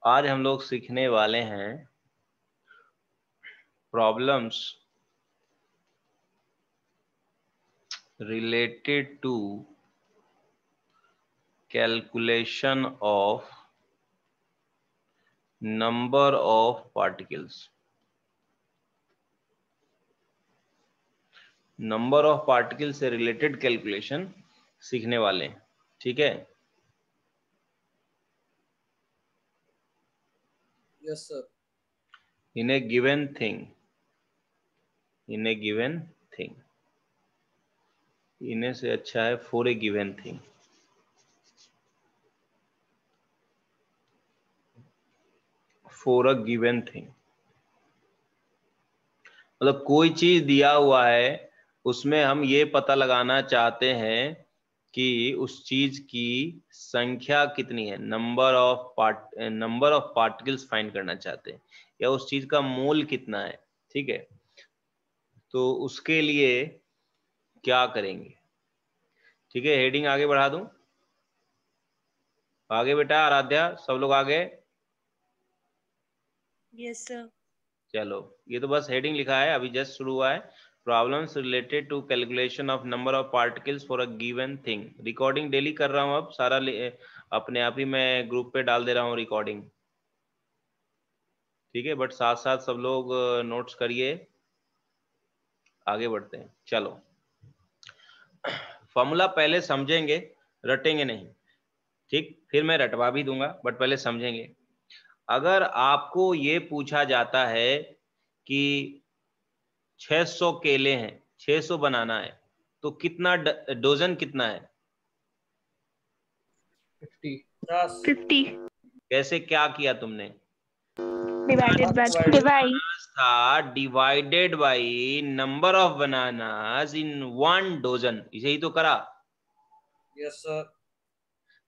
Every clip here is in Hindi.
आज हम लोग सीखने वाले हैं problems related to calculation of number of particles. Number of particle से रिलेटेड कैलकुलेशन सीखने वाले हैं, ठीक है। Yes sir. In a given thing, in a given thing, इन्हें से अच्छा है for a given thing. For a given thing मतलब कोई चीज दिया हुआ है, उसमें हम ये पता लगाना चाहते हैं कि उस चीज की संख्या कितनी है, नंबर ऑफ पार्टिकल्स फाइंड करना चाहते हैं, या उस चीज का मोल कितना है, ठीक है। तो उसके लिए क्या करेंगे, ठीक है। हेडिंग आगे बढ़ा दूं, आगे बेटा आराध्या, सब लोग आगे। Yes sir. चलो, ये तो बस हेडिंग लिखा है, अभी जस्ट शुरू हुआ है। Problems related to calculation of number of particles for a given thing. Recording daily कर रहा हूँ, अब सारा अपने आप ही मैं ग्रुप पे डाल दे रहा हूँ रिकॉर्डिंग, ठीक है। बट साथ साथ सब लोग नोट्स करिए, आगे बढ़ते हैं। चलो, फॉर्मूला पहले समझेंगे, रटेंगे नहीं, ठीक। फिर मैं रटवा भी दूंगा, बट पहले समझेंगे। अगर आपको ये पूछा जाता है कि 600 केले हैं, 600 बनाना है, तो कितना डोजन कितना है? 50। 50 कैसे, क्या किया तुमने? डिवाइडेड बाय डिवाइड था divided by number of bananas in 1 dozen, इसे ही तो करा। Yes sir.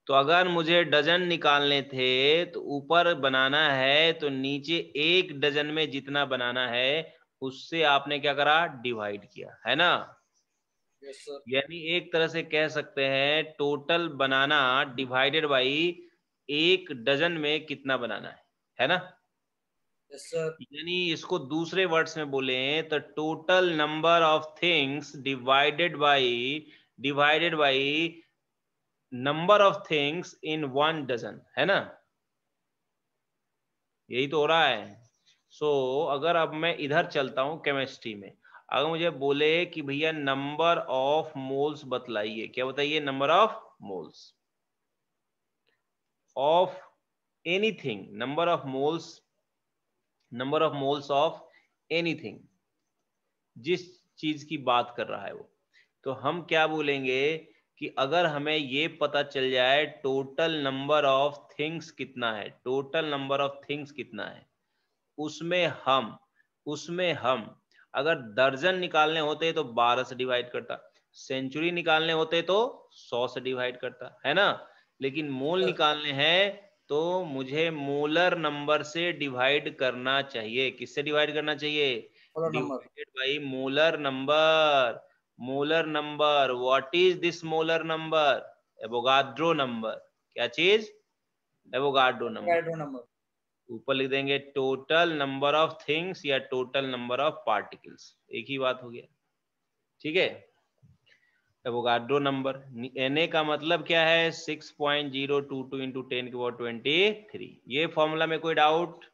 तो अगर मुझे डजन निकालने थे तो ऊपर बनाना है, तो नीचे 1 डजन में जितना बनाना है उससे आपने क्या करा, डिवाइड किया, है ना। Yes sir. यानी एक तरह से कह सकते हैं total banana divided by 1 dozen में कितना बनाना है ना। Yes sir. यानी इसको दूसरे वर्ड्स में बोले तो total number of things divided by number of things in 1 dozen, है ना। यही तो हो रहा है। सो अगर अब मैं इधर चलता हूं केमिस्ट्री में, अगर मुझे बोले कि भैया नंबर ऑफ मोल्स बतलाइए, क्या बताइए, number of moles of anything, number of moles of anything, जिस चीज की बात कर रहा है वो, तो हम क्या बोलेंगे कि अगर हमें ये पता चल जाए टोटल नंबर ऑफ थिंग्स कितना है, टोटल नंबर ऑफ थिंग्स कितना है, उसमें हम अगर दर्जन निकालने होते तो 12 से डिवाइड करता, सेंचुरी निकालने होते तो 100 से डिवाइड करता, है ना। लेकिन मोल निकालने हैं तो मुझे मोलर नंबर से डिवाइड करना चाहिए। किससे डिवाइड करना चाहिए? Divided by molar number. Molar number, what is this molar number? Avogadro number. क्या चीज? Avogadro number. ऊपर लिख देंगे टोटल नंबर ऑफ थिंग्स या टोटल नंबर ऑफ पार्टिकल्स, एक ही बात हो गया, ठीक है। एवोगाड्रो नंबर, Na का मतलब क्या है? 6.022 इंटू 10⁻23। ये फॉर्मूला में कोई doubt?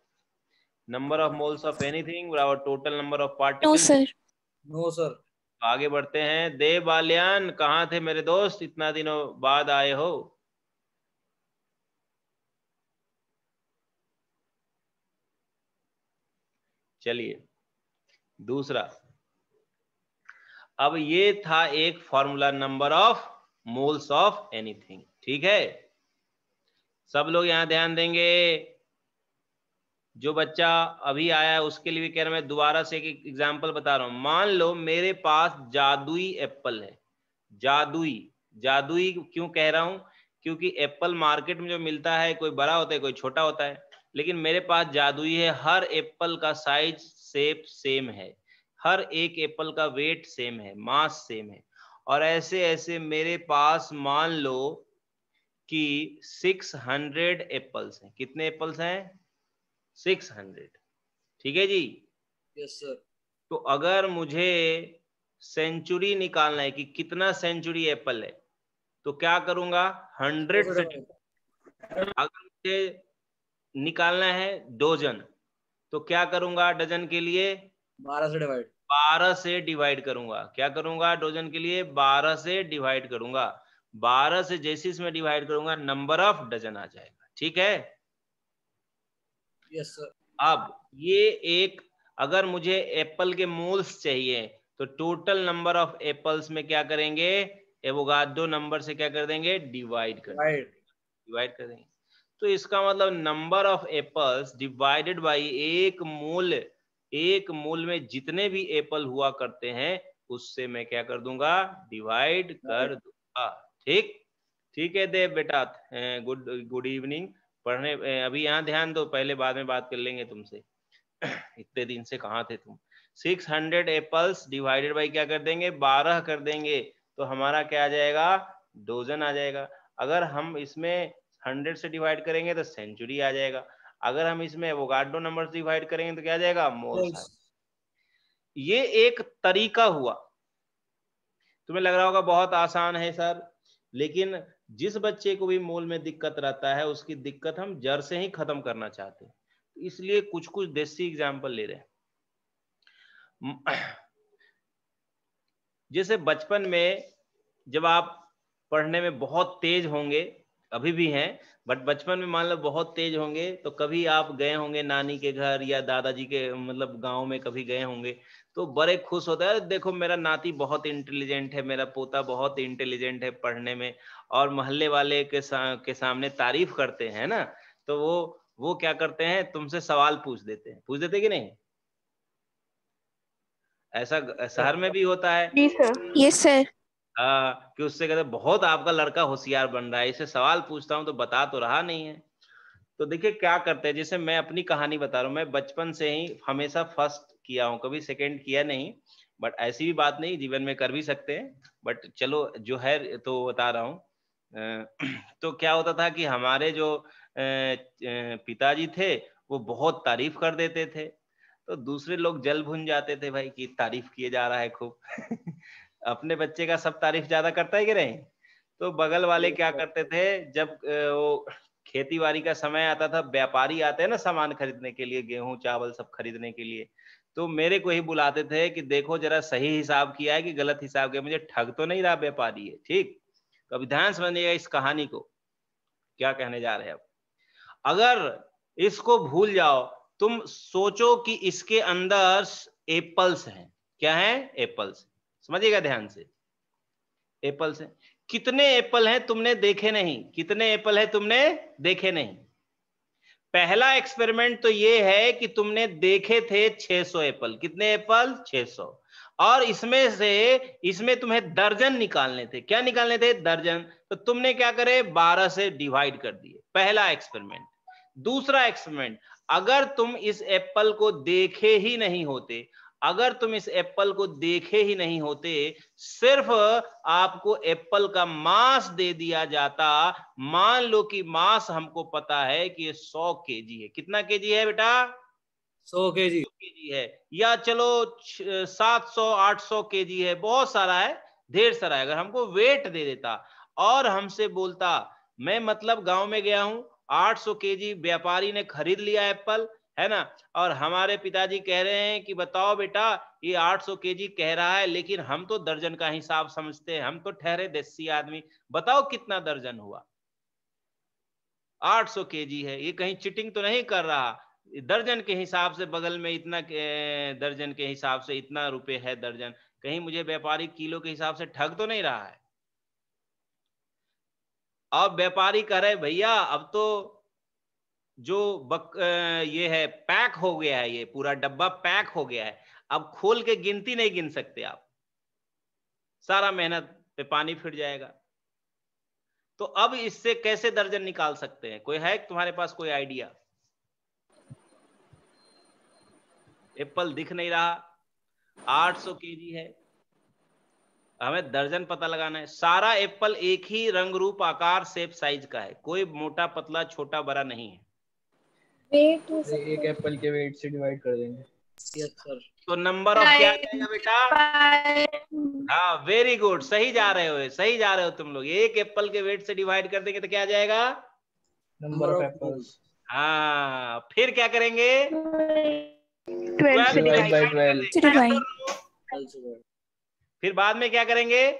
Number of moles of anything बराबर total number of no particles. Sir. No sir. आगे बढ़ते हैं। देव बाल्यान, कहाँ थे मेरे दोस्त, इतना दिनों बाद आए हो? चलिए दूसरा, अब ये था एक formula, number of moles of anything, ठीक है। सब लोग यहां ध्यान देंगे। जो बच्चा अभी आया है उसके लिए भी कह रहा हूं, मैं दोबारा से एक एग्जांपल बता रहा हूं। मान लो मेरे पास जादुई एप्पल है। जादुई, जादुई क्यों कह रहा हूं? क्योंकि एप्पल मार्केट में जो मिलता है, कोई बड़ा होता है कोई छोटा होता है, लेकिन मेरे पास जादुई है। हर एप्पल का साइज शेप सेम है, हर एक एप्पल का वेट सेम है, मास सेम है। और ऐसे ऐसे मेरे पास मान लो कि 600 एप्पल्स हैं। कितने एप्पल्स हैं? 600। ठीक है जी। Yes sir. तो अगर मुझे सेंचुरी निकालना है कि कितना सेंचुरी एप्पल है, तो क्या करूंगा? 100 से। अगर मुझे निकालना है डोजन, तो क्या करूंगा? डजन के लिए 12 से डिवाइड। 12 से डिवाइड करूंगा। क्या करूंगा? डोजन के लिए 12 से डिवाइड करूंगा। 12 से जैसे इसमें डिवाइड करूंगा नंबर ऑफ डजन आ जाएगा। ठीक है। Yes sir. अब ये एक, अगर मुझे एप्पल के मोल्स चाहिए तो टोटल नंबर ऑफ एप्पल्स में क्या करेंगे? एवोगाड्रो नंबर से क्या कर देंगे? डिवाइड कर देंगे। डिवाइड कर देंगे। तो इसका मतलब number of apples divided by एक मोल में जितने भी एप्पल हुआ करते हैं उससे मैं क्या कर दूंगा? डिवाइड कर दूंगा। ठीक। ठीक है देव बेटा, गुड गुड इवनिंग। पढ़ने अभी यहाँ ध्यान दो, पहले बाद में बात कर लेंगे तुमसे। इतने दिन से कहाँ थे तुम? 600 एप्पल्स डिवाइडेड बाई क्या कर देंगे? 12 कर देंगे, तो हमारा क्या आ जाएगा? डोजन आ जाएगा। अगर हम इसमें 100 से डिवाइड करेंगे तो सेंचुरी आ जाएगा। अगर हम इसमें एवोगाड्रो नंबर से डिवाइड करेंगे तो क्या आ जाएगा? मोल्स। ये एक तरीका हुआ। तुम्हें लग रहा होगा बहुत आसान है सर, लेकिन जिस बच्चे को भी मोल में दिक्कत रहता है उसकी दिक्कत हम जड़ से ही खत्म करना चाहते हैं, इसलिए कुछ कुछ देसी एग्जाम्पल ले रहे हैं। जैसे बचपन में जब आप पढ़ने में बहुत तेज होंगे, अभी भी हैं, बट बचपन में मान लो बहुत तेज होंगे, तो कभी आप गए होंगे नानी के घर या दादाजी के मतलब गांव में कभी गए होंगे, तो बड़े खुश होता है, देखो मेरा नाती बहुत इंटेलिजेंट है, मेरा पोता बहुत इंटेलिजेंट है पढ़ने में, और मोहल्ले वाले के सामने तारीफ करते हैं ना, तो वो क्या करते हैं? तुमसे सवाल पूछ देते कि नहीं? ऐसा शहर में भी होता है। जी सर। Yes sir. कि उससे कहते बहुत आपका लड़का होशियार बन रहा है, इसे सवाल पूछता हूँ तो बता तो रहा नहीं है। तो देखिए क्या करते हैं, जैसे मैं अपनी कहानी बता रहा हूँ, मैं बचपन से ही हमेशा फर्स्ट किया हूँ, कभी सेकंड किया नहीं, बट ऐसी भी बात नहीं, जीवन में कर भी सकते हैं, बट चलो जो है तो बता रहा हूँ। तो क्या होता था कि हमारे जो पिताजी थे वो बहुत तारीफ कर देते थे, तो दूसरे लोग जल भुन जाते थे भाई कि तारीफ किए जा रहा है खूब। अपने बच्चे का सब तारीफ ज्यादा करता है कि नहीं? तो बगल वाले क्या करते थे, जब वो खेती बाड़ी का समय आता था, व्यापारी आते हैं ना सामान खरीदने के लिए, गेहूं चावल सब खरीदने के लिए, तो मेरे को ही बुलाते थे कि देखो जरा सही हिसाब किया है कि गलत हिसाब किया, मुझे ठग तो नहीं रहा व्यापारी है। ठीक। तो अब ध्यान समझिएगा इस कहानी को, क्या कहने जा रहे हैं अब। अगर इसको भूल जाओ, तुम सोचो कि इसके अंदर एप्पल्स हैं। क्या है? एप्पल्स। समझिएगा ध्यान से, एप्पल्स हैं। कितने एप्पल हैं तुमने देखे नहीं? कितने एप्पल है तुमने देखे नहीं? पहला एक्सपेरिमेंट तो ये है कि तुमने देखे थे 600 एप्पल। कितने एप्पल? 600। और इसमें तुम्हें दर्जन निकालने थे। क्या निकालने थे? दर्जन। तो तुमने क्या करे? 12 से डिवाइड कर दिए। पहला एक्सपेरिमेंट। दूसरा एक्सपेरिमेंट, अगर तुम इस एप्पल को देखे ही नहीं होते, अगर तुम इस एप्पल को देखे ही नहीं होते, सिर्फ आपको एप्पल का मास दे दिया जाता, मान लो कि मास हमको पता है कि ये 100 केजी है। कितना केजी है बेटा? 100 केजी। 100 केजी है, या चलो 700 800 केजी है, बहुत सारा है, ढेर सारा है। अगर हमको वेट दे देता और हमसे बोलता, मैं मतलब गांव में गया हूं, 800 केजी व्यापारी ने खरीद लिया एप्पल, है ना, और हमारे पिताजी कह रहे हैं कि बताओ बेटा ये 800 केजी कह रहा है, लेकिन हम तो दर्जन का हिसाब समझते हैं, हम तो ठहरे देसी आदमी, बताओ कितना दर्जन हुआ? 800 केजी है, ये कहीं चिटिंग तो नहीं कर रहा? दर्जन के हिसाब से बगल में इतना दर्जन के हिसाब से इतना रुपए है दर्जन, कहीं मुझे व्यापारी किलो के हिसाब से ठग तो नहीं रहा है? अब व्यापारी कह रहे भैया अब तो जो ये है पैक हो गया है, ये पूरा डब्बा पैक हो गया है, अब खोल के गिनती नहीं गिन सकते आप, सारा मेहनत पे पानी फिर जाएगा। तो अब इससे कैसे दर्जन निकाल सकते हैं? कोई है तुम्हारे पास कोई आइडिया? एप्पल दिख नहीं रहा, 800 केजी है, हमें दर्जन पता लगाना है। सारा एप्पल एक ही रंग रूप आकार शेप साइज का है, कोई मोटा पतला छोटा बड़ा नहीं है। एक एप्पल के वेट से डिवाइड कर देंगे। Yes sir. तो नंबर ऑफ क्या आ जाएगा बेटा? हाँ वेरी गुड, सही जा रहे हो, सही जा रहे हो तुम लोग। एक एप्पल के वेट से डिवाइड कर देंगे तो क्या आ जाएगा? Number of apples. हाँ फिर क्या करेंगे? 12 से डिवाइड बाय डिवाइड 12। फिर बाद में क्या करेंगे?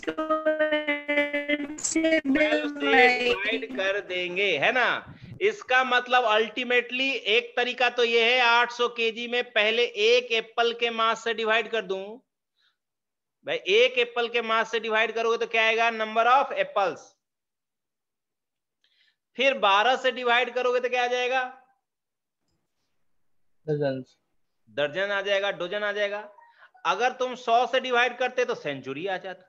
12 से 12 से डिवाइड कर देंगे, है ना। इसका मतलब अल्टीमेटली एक तरीका तो ये है 800 केजी में पहले एक एप्पल के मास से डिवाइड कर दूं। भाई एक एप्पल के मास से डिवाइड करोगे तो क्या आएगा? Number of apples. फिर 12 से डिवाइड करोगे तो क्या आ जाएगा? दर्जन आ जाएगा, डोजन आ जाएगा। अगर तुम 100 से डिवाइड करते तो सेंचुरी आ जाता,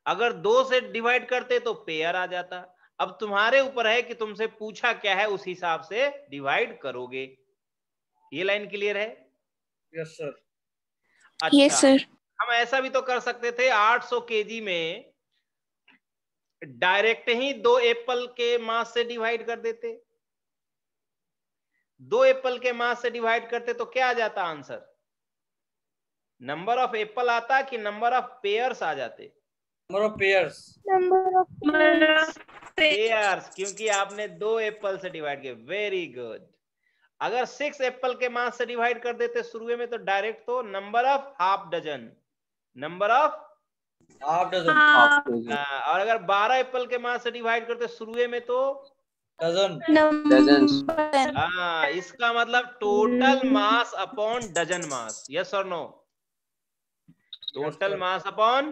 अगर 2 से डिवाइड करते तो पेयर आ जाता। अब तुम्हारे ऊपर है कि तुमसे पूछा क्या है, उस हिसाब से डिवाइड करोगे। ये लाइन क्लियर है? Yes sir. अच्छा यस सर। हम ऐसा भी तो कर सकते थे 800 केजी में डायरेक्ट ही 2 एप्पल के मास से डिवाइड कर देते। 2 एप्पल के मास से डिवाइड करते तो क्या आ जाता आंसर? नंबर ऑफ एप्पल आता कि नंबर ऑफ पेयर्स आ जाते? Number of pairs. Number of pairs, क्योंकि आपने 2 एप्पल से डिवाइड किया। Very good. अगर 6 एप्पल के मास से डिवाइड कर देते शुरू में तो डायरेक्ट तो number of half dozen, number of half dozen. और अगर 12 एप्पल के मास से डिवाइड करते शुरू में तो डजन। इसका मतलब total mass upon dozen mass. Yes और no? Total mass upon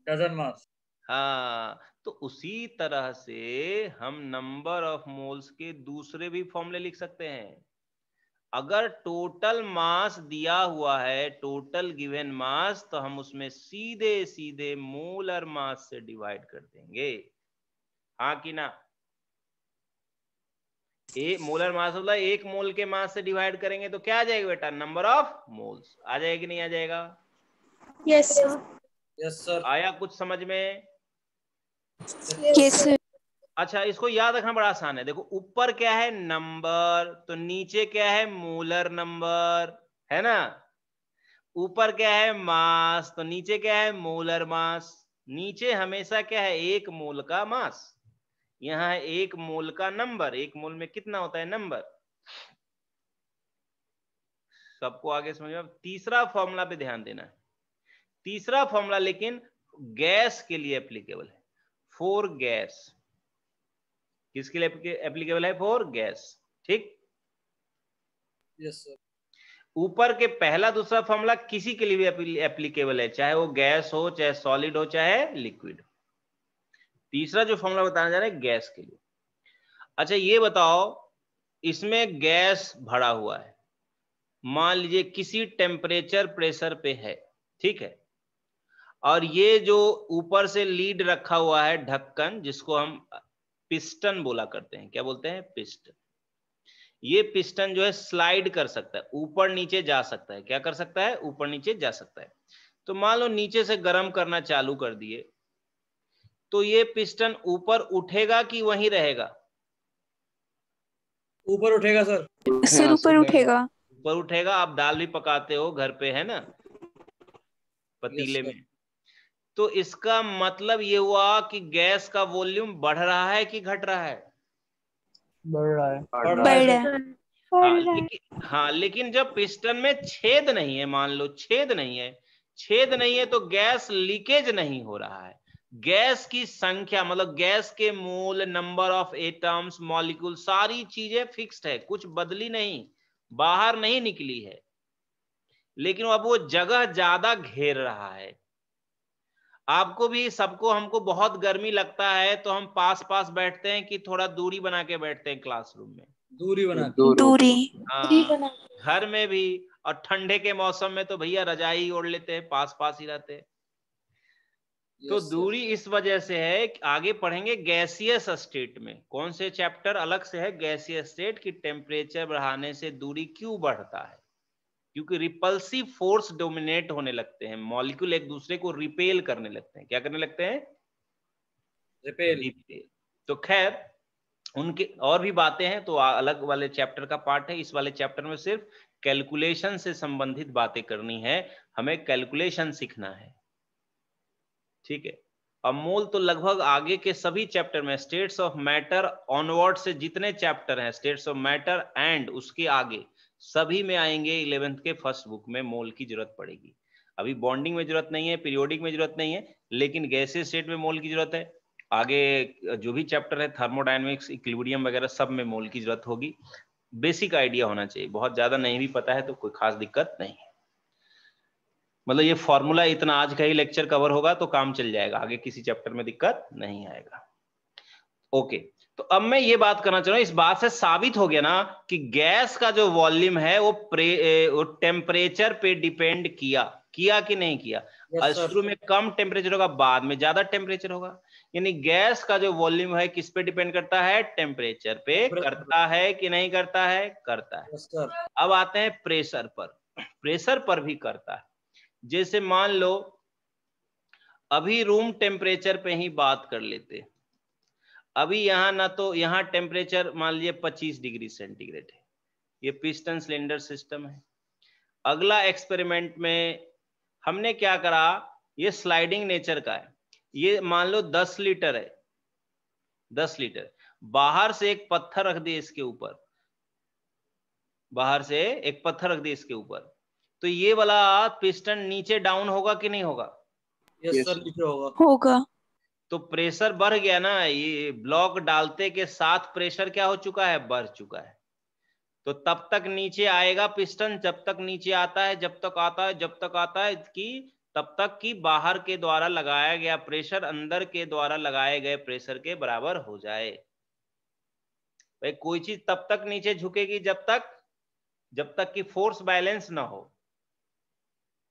dozen mass. हाँ, तो उसी तरह से हम नंबर ऑफ मोल्स के दूसरे भी फॉर्मूले लिख सकते हैं। अगर टोटल मास दिया हुआ है, टोटल गिवन मास, तो हम उसमें सीधे सीधे मोलर मास से डिवाइड कर देंगे। हाँ कि ना? मोलर मास मतलब एक मोल के मास से डिवाइड करेंगे तो क्या आ जाएगा बेटा? नंबर ऑफ मोल्स आ जाएगा कि नहीं आ जाएगा? Yes sir. Yes sir. आया कुछ समझ में? Yes sir. अच्छा इसको याद रखना बड़ा आसान है। देखो ऊपर क्या है? नंबर, तो नीचे क्या है? मोलर नंबर, है ना। ऊपर क्या है? मास, तो नीचे क्या है? Molar mass. नीचे हमेशा क्या है? एक मोल का मास। यहाँ है एक मोल का नंबर। एक मोल में कितना होता है? नंबर। सबको आगे समझ में? तीसरा फॉर्मूला पे ध्यान देना है। तीसरा फॉर्मूला लेकिन गैस के लिए एप्लीकेबल है, फॉर गैस। किसके लिए एप्लीकेबल है? For gas. ठीक। Yes sir. ऊपर के पहला दूसरा फॉर्मूला किसी के लिए भी एप्लीकेबल है, चाहे वो गैस हो, चाहे सॉलिड हो, चाहे लिक्विड। तीसरा जो फॉर्मूला बताना जा रहा है गैस के लिए। अच्छा ये बताओ, इसमें गैस भरा हुआ है, मान लीजिए किसी टेम्परेचर प्रेशर पे है, ठीक है। और ये जो ऊपर से लीड रखा हुआ है ढक्कन, जिसको हम पिस्टन बोला करते हैं। क्या बोलते हैं? पिस्टन। ये पिस्टन जो है स्लाइड कर सकता है, ऊपर नीचे जा सकता है। क्या कर सकता है? ऊपर नीचे जा सकता है। तो मान लो नीचे से गर्म करना चालू कर दिए, तो ये पिस्टन ऊपर उठेगा कि वहीं रहेगा? ऊपर उठेगा सर। सर ऊपर उठेगा। ऊपर उठेगा। आप दाल भी पकाते हो घर पे, है ना, पतीले में। तो इसका मतलब ये हुआ कि गैस का वॉल्यूम बढ़ रहा है कि घट रहा है? बढ़ रहा है। बढ़ रहा है सर। हाँ लेकिन जब पिस्टन में छेद नहीं है, मान लो छेद नहीं है, छेद नहीं है तो गैस लीकेज नहीं हो रहा है। गैस की संख्या मतलब गैस के मोल, नंबर ऑफ एटम्स, मॉलिक्यूल, सारी चीजें फिक्स्ड है, कुछ बदली नहीं, बाहर नहीं निकली है। लेकिन अब वो जगह ज्यादा घेर रहा है। आपको भी, सबको, हमको बहुत गर्मी लगता है तो हम पास पास बैठते हैं कि थोड़ा दूरी बना के बैठते हैं क्लासरूम में? दूरी बना। दूरी। हाँ, घर में भी। और ठंडे के मौसम में तो भैया रजाई ओढ़ लेते हैं, पास पास ही रहते हैं। तो दूरी इस वजह से है। आगे पढ़ेंगे गैसियस स्टेट में, कौन से चैप्टर अलग से है, गैसियस स्टेट की टेम्परेचर बढ़ाने से दूरी क्यों बढ़ता है, क्योंकि रिपल्सिव फोर्स डोमिनेट होने लगते हैं, मॉलिक्यूल एक दूसरे को रिपेल करने लगते हैं। क्या करने लगते हैं? रिपेल। तो खैर उनके और भी बातें हैं, तो अलग वाले चैप्टर का पार्ट है। इस वाले चैप्टर में सिर्फ कैलकुलेशन से संबंधित बातें करनी है, हमें कैलकुलेशन सीखना है, ठीक है। अब मोल तो लगभग आगे के सभी चैप्टर में, स्टेट्स ऑफ मैटर ऑनवर्ड से जितने चैप्टर हैं, स्टेट्स ऑफ मैटर एंड उसके आगे सभी में आएंगे। 11th के फर्स्ट बुक में मोल की जरूरत पड़ेगी। अभी बॉन्डिंग में जरूरत नहीं है, पीरियोडिक में जरूरत नहीं है, लेकिन गैसीय स्टेट में मोल की जरूरत है। आगे जो भी चैप्टर है, थर्मोडायनेमिक्स, इक्विलिब्रियम वगैरह, सब में मोल की जरूरत होगी। बेसिक आइडिया होना चाहिए, बहुत ज्यादा नहीं भी पता है तो कोई खास दिक्कत नहीं है। मतलब ये फॉर्मूला इतना आज का ही लेक्चर कवर होगा तो काम चल जाएगा, आगे किसी चैप्टर में दिक्कत नहीं आएगा। ओके, तो अब मैं ये बात करना चाह रहा हूं, इस बात से साबित हो गया ना कि गैस का जो वॉल्यूम है वो टेम्परेचर पे डिपेंड किया कि नहीं किया। शुरू में कम टेम्परेचर होगा, बाद में ज्यादा टेम्परेचर होगा। यानी गैस का जो वॉल्यूम है किस पे डिपेंड करता है? टेम्परेचर पे करता है कि नहीं करता है? करता है। अब आते हैं प्रेशर पर। प्रेशर पर भी करता है। जैसे मान लो अभी रूम टेम्परेचर पे ही बात कर लेते। अभी यहां ना तो यहां टेम्परेचर मान लीजिए 25 डिग्री सेंटीग्रेड है, ये पिस्टन सिलेंडर सिस्टम है। अगला एक्सपेरिमेंट में हमने क्या करा, ये स्लाइडिंग नेचर का है। ये मान लो 10 लीटर है, 10 लीटर। बाहर से एक पत्थर रख दिए इसके ऊपर, बाहर से एक पत्थर रख दिए इसके ऊपर, तो ये वाला पिस्टन नीचे डाउन होगा कि नहीं होगा? यस सर, नीचे होगा। तो प्रेशर बढ़ गया ना, ये ब्लॉक डालते के साथ प्रेशर क्या हो चुका है? बढ़ चुका है। तो तब तक नीचे आएगा पिस्टन, जब तक नीचे आता है, जब तक आता है कि तब तक कि बाहर के द्वारा लगाया गया प्रेशर अंदर के द्वारा लगाए गए प्रेशर के बराबर हो जाए। भाई कोई चीज तब तक नीचे झुकेगी जब तक कि फोर्स बैलेंस ना हो।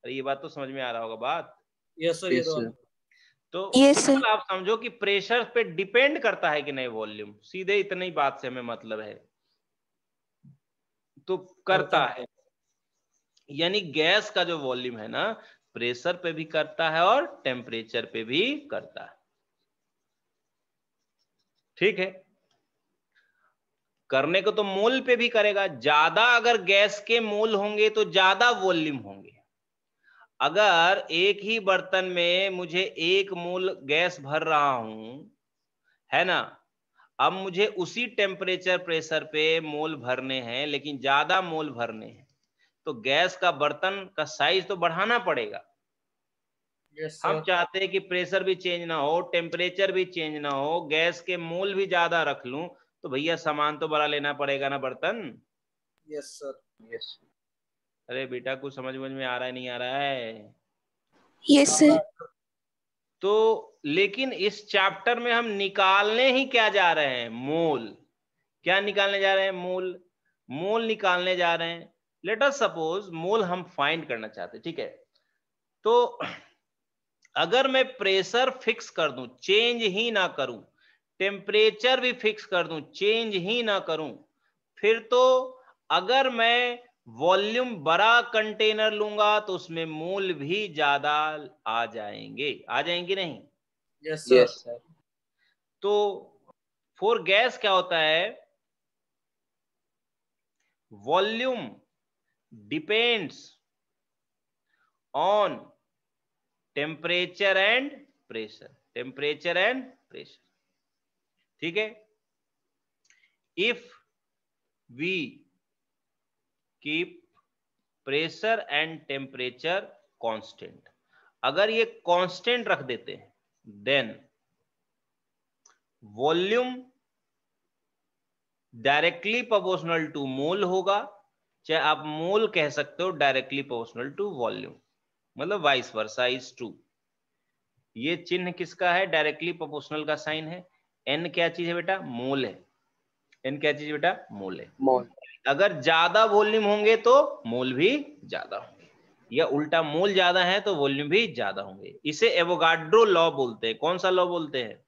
अरे ये बात तो समझ में आ रहा होगा बात? यस सर, ये तो Yes, sir. सिंपल आप समझो कि प्रेशर पे डिपेंड करता है कि नहीं वॉल्यूम, सीधे इतनी ही बात से हमें मतलब है। तो करता है, यानी गैस का जो वॉल्यूम है ना, प्रेशर पे भी करता है और टेम्परेचर पे भी करता है, ठीक है। करने को तो मोल पे भी करेगा। ज्यादा अगर गैस के मोल होंगे तो ज्यादा वॉल्यूम होंगे। अगर एक ही बर्तन में मुझे 1 मोल गैस भर रहा हूं, है ना, अब मुझे उसी टेम्परेचर प्रेशर पे मोल भरने हैं, लेकिन ज्यादा मोल भरने हैं, तो गैस का बर्तन का साइज तो बढ़ाना पड़ेगा। हम चाहते हैं कि प्रेशर भी चेंज ना हो, टेम्परेचर भी चेंज ना हो, गैस के मोल भी ज्यादा रख लूं, तो भैया सामान तो बड़ा लेना पड़ेगा ना बर्तन। Yes sir, yes. अरे बेटा कुछ समझ में आ रहा है नहीं आ रहा है? Yes, sir. तो लेकिन इस चैप्टर में हम निकालने ही क्या जा रहे हैं? मोल। क्या निकालने जा रहे हैं? मोल। मोल निकालने जा रहे हैं। लेट अस सपोज मोल हम फाइंड करना चाहते हैं, ठीक है। तो अगर मैं प्रेशर फिक्स कर दूं, चेंज ही ना करूं, टेम्परेचर भी फिक्स कर दूं, चेंज ही ना करूं, फिर तो अगर मैं वॉल्यूम बड़ा कंटेनर लूंगा तो उसमें मोल भी ज्यादा आ जाएंगे नहीं? Yes sir. तो फॉर गैस क्या होता है? Volume depends on temperature and pressure, temperature and pressure, ठीक है। If we keep pressure and temperature constant, अगर ये कांस्टेंट रख देते हैं, then volume directly proportional to mole होगा, चाहे आप मोल कह सकते हो डायरेक्टली प्रोपोर्शनल टू वॉल्यूम, मतलब वाइस वर्सा इज ट्रू। ये चिन्ह किसका है? डायरेक्टली प्रोपोर्शनल का साइन है। एन क्या चीज है बेटा? मोल है। एन क्या चीज बेटा? मोल है। मोल। अगर ज्यादा वॉल्यूम होंगे तो मोल भी ज्यादा होंगे, या उल्टा मोल ज्यादा है तो वॉल्यूम भी ज्यादा होंगे। इसे एवोगाड्रो लॉ बोलते हैं। कौन सा लॉ बोलते हैं?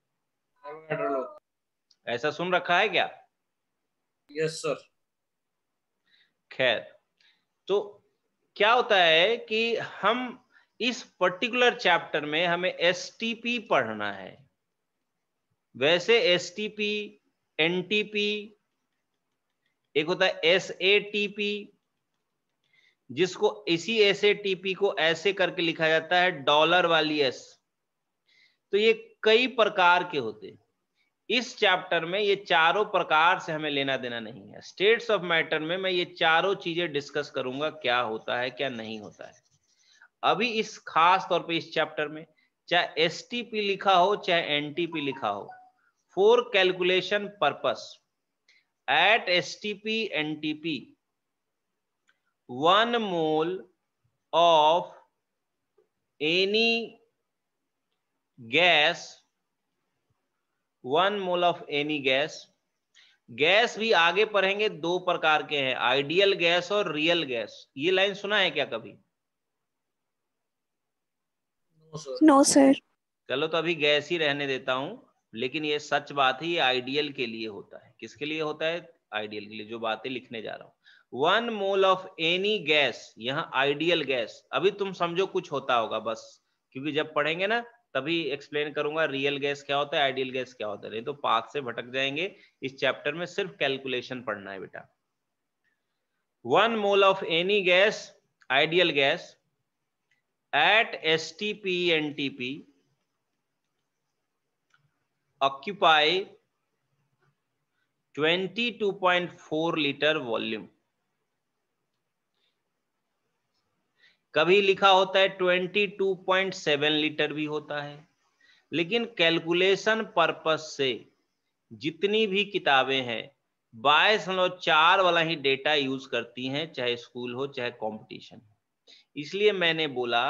ऐसा सुन रखा है क्या? Yes sir. खैर, तो क्या होता है कि हम इस पर्टिकुलर चैप्टर में हमें एसटीपी पढ़ना है। वैसे एसटीपी, एनटीपी, एक होता है एसएटीपी, जिसको इसी एसएटीपी को ऐसे करके लिखा जाता है डॉलर वाली एस। तो ये कई प्रकार के होते हैं। इस चैप्टर में ये चारों प्रकार से हमें लेना देना नहीं है। स्टेट्स ऑफ मैटर में मैं ये चारों चीजें डिस्कस करूंगा, क्या होता है क्या नहीं होता है। अभी इस खास तौर पे इस चैप्टर में चाहे एसटीपी लिखा हो चाहे एनटीपी लिखा हो, for calculation purpose at STP NTP 1 mole of any gas, 1 mole of any gas, gas भी आगे पढ़ेंगे, दो प्रकार के हैं, आइडियल गैस और रियल गैस। ये लाइन सुना है क्या कभी? No sir. चलो तो अभी गैस ही रहने देता हूं, लेकिन ये सच बात है, ये आइडियल के लिए होता है। किसके लिए होता है? आइडियल के लिए, जो बातें लिखने जा रहा हूं। 1 मोल ऑफ एनी गैस, यहाँ आइडियल गैस। अभी तुम समझो कुछ होता होगा बस, क्योंकि जब पढ़ेंगे ना तभी एक्सप्लेन करूंगा रियल गैस क्या होता है, आइडियल गैस क्या होता है, नहीं तो पाक से भटक जाएंगे। इस चैप्टर में सिर्फ कैलकुलेशन पढ़ना है बेटा। 1 mole of any gas, ideal gas, at STP NTP occupy 22.4 litre volume. कभी लिखा होता है 22.7 लीटर भी होता है, लेकिन कैलकुलेशन पर्पस से जितनी भी किताबें हैं 22.4 वाला ही डेटा यूज करती हैं, चाहे स्कूल हो चाहे कंपटीशन। इसलिए मैंने बोला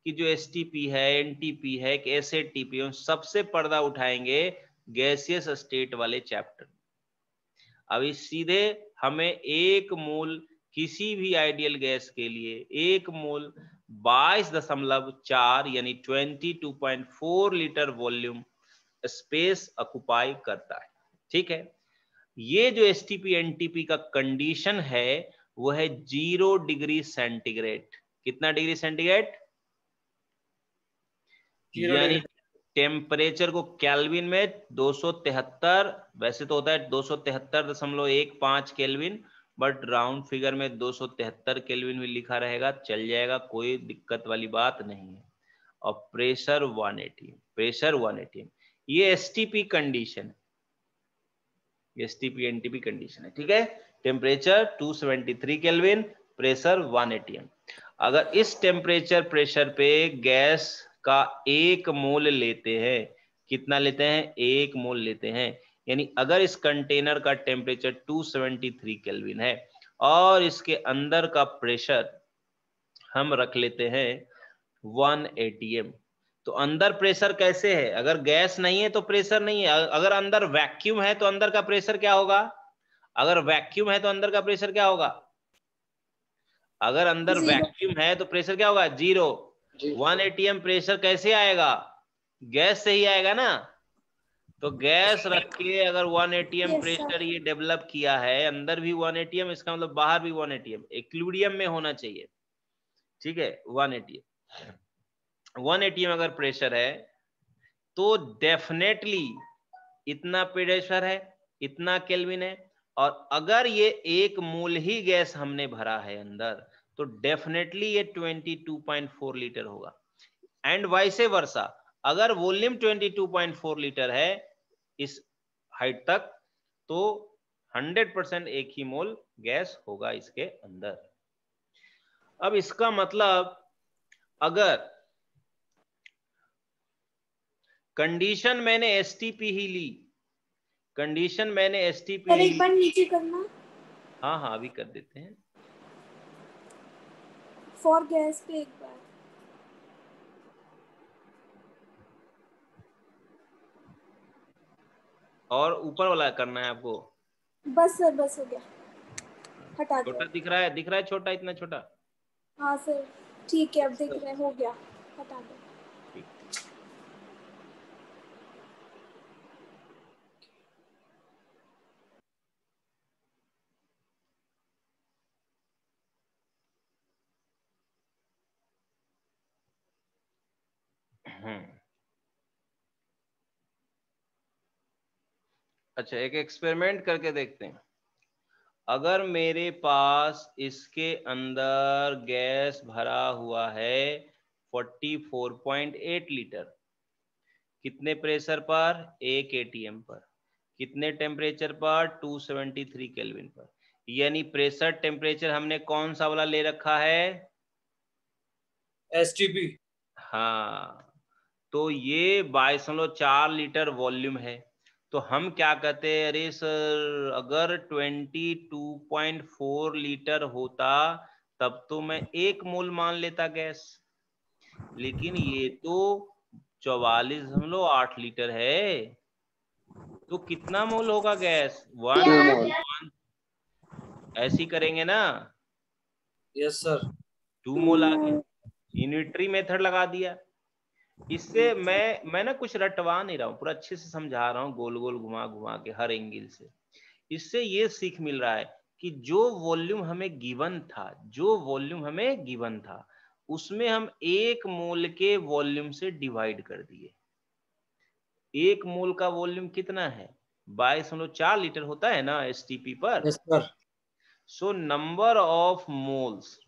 कि जो एसटीपी है, एनटीपी है, एसएटीपी है, सबसे पर्दा उठाएंगे गैसियस स्टेट वाले चैप्टर। अभी सीधे हमें एक मोल किसी भी आइडियल गैस के लिए एक मोल 22.4 यानी 22.4 लीटर वॉल्यूम स्पेस ऑक्युपाई करता है। ठीक है, ये जो एसटीपी एनटीपी का कंडीशन है वो है 0 डिग्री सेंटीग्रेड। कितना डिग्री सेंटीग्रेड? यानी टेम्परेचर को केल्विन में 273, वैसे तो होता है 273.15 केल्विन, बट राउंड फिगर में 273 केल्विन भी लिखा रहेगा, चल जाएगा, कोई दिक्कत वाली बात नहीं है। और प्रेशर 180, प्रेशर 180, ये एसटीपी कंडीशन है, एसटीपी एनटीपी कंडीशन है। ठीक है, टेम्परेचर 273 केल्विन, प्रेशर 180। अगर इस टेम्परेचर प्रेशर पे गैस का एक मोल लेते हैं, कितना लेते हैं? एक मोल लेते हैं। यानी अगर इस कंटेनर का टेम्परेचर 273 केल्विन है और इसके अंदर का प्रेशर हम रख लेते हैं 1 atm, तो अंदर प्रेशर कैसे है? अगर गैस नहीं है तो प्रेशर नहीं है। अगर अंदर वैक्यूम है तो अंदर का प्रेशर क्या होगा? अगर वैक्यूम है तो अंदर का प्रेशर क्या होगा? अगर अंदर वैक्यूम है तो प्रेशर क्या होगा? 0। 1 atm प्रेशर कैसे आएगा? गैस से ही आएगा ना। तो गैस रख के अगर 1 atm प्रेशर ये डेवलप किया है, अंदर भी 1 atm, इसका मतलब बाहर भी 1 atm, इक्विलिब्रियम में होना चाहिए। ठीक है, 1 atm अगर प्रेशर है तो डेफिनेटली इतना प्रेशर है, इतना केल्विन है। और अगर ये एक मोल ही गैस हमने भरा है अंदर, तो डेफिनेटली ये 22.4 लीटर होगा। एंड वाइसे वर्सा, अगर वॉल्यूम 22.4 लीटर है इस हाइट तक, तो 100% एक ही मोल गैस होगा इसके अंदर। अब इसका मतलब अगर कंडीशन मैंने एसटीपी ही ली, कंडीशन मैंने एसटीपी एक बार नीचे करना। हाँ हाँ अभी कर देते हैं। फॉर गैस पे एक बार। और ऊपर वाला करना है आपको? बस सर, बस हो गया, हटा दो। छोटा दिख रहा है? दिख रहा है छोटा, इतना छोटा? हाँ सर, ठीक है, अब दिख रहा है, हो गया, हटा दो। ठीक। अच्छा, एक एक्सपेरिमेंट करके देखते हैं। अगर मेरे पास इसके अंदर गैस भरा हुआ है 44.8 लीटर, कितने प्रेशर पर? 1 atm पर। कितने टेम्परेचर पर? 273 केल्विन पर। यानी प्रेशर टेम्परेचर हमने कौन सा वाला ले रखा है? STP। हाँ, तो ये 22.4 लीटर वॉल्यूम है। तो हम क्या कहते हैं, अरे सर अगर 22.4 लीटर होता तब तो मैं 1 मोल मान लेता गैस, लेकिन ये तो 44.8 लीटर है। तो कितना मोल होगा गैस? 1 ऐसी करेंगे ना? Yes sir. 2 मोल आ गया। यूनिटरी मेथड लगा दिया। इससे मैं ना कुछ रटवा नहीं रहा हूँ, पूरा अच्छे से समझा रहा हूँ, गोल गोल घुमा घुमा के हर एंगल से। इससे ये सीख मिल रहा है कि जो वॉल्यूम हमें गिवन था उसमें हम 1 मोल के वॉल्यूम से डिवाइड कर दिए। 1 मोल का वॉल्यूम कितना है? 22.4 लीटर होता है ना एसटीपी पर। Yes sir. So number of moles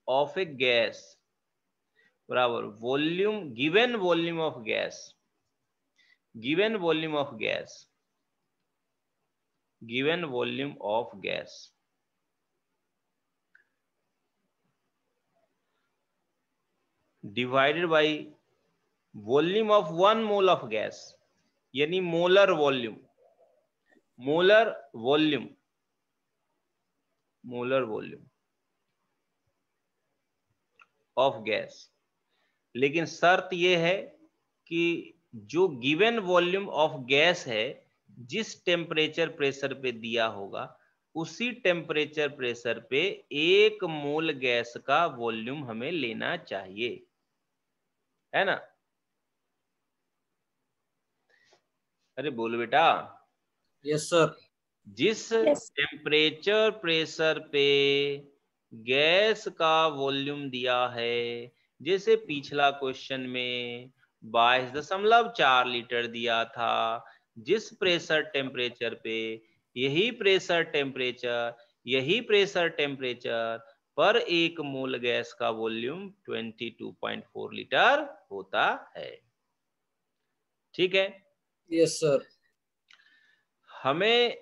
of a gas बराबर given volume of gas divided by volume of 1 mole of gas, यानी मोलर वॉल्यूम ऑफ गैस। लेकिन शर्त यह है कि जो गिवन वॉल्यूम ऑफ गैस है, जिस टेम्परेचर प्रेशर पे दिया होगा उसी टेम्परेचर प्रेशर पे 1 मोल गैस का वॉल्यूम हमें लेना चाहिए, है ना? अरे बोलो बेटा। Yes sir. जिस टेम्परेचर प्रेशर पे गैस का वॉल्यूम दिया है, जैसे पिछला क्वेश्चन में 22.4 लीटर दिया था, जिस प्रेशर टेम्परेचर पे यही प्रेशर टेम्परेचर पर 1 मोल गैस का वॉल्यूम 22.4 लीटर होता है। ठीक है? Yes sir. हमें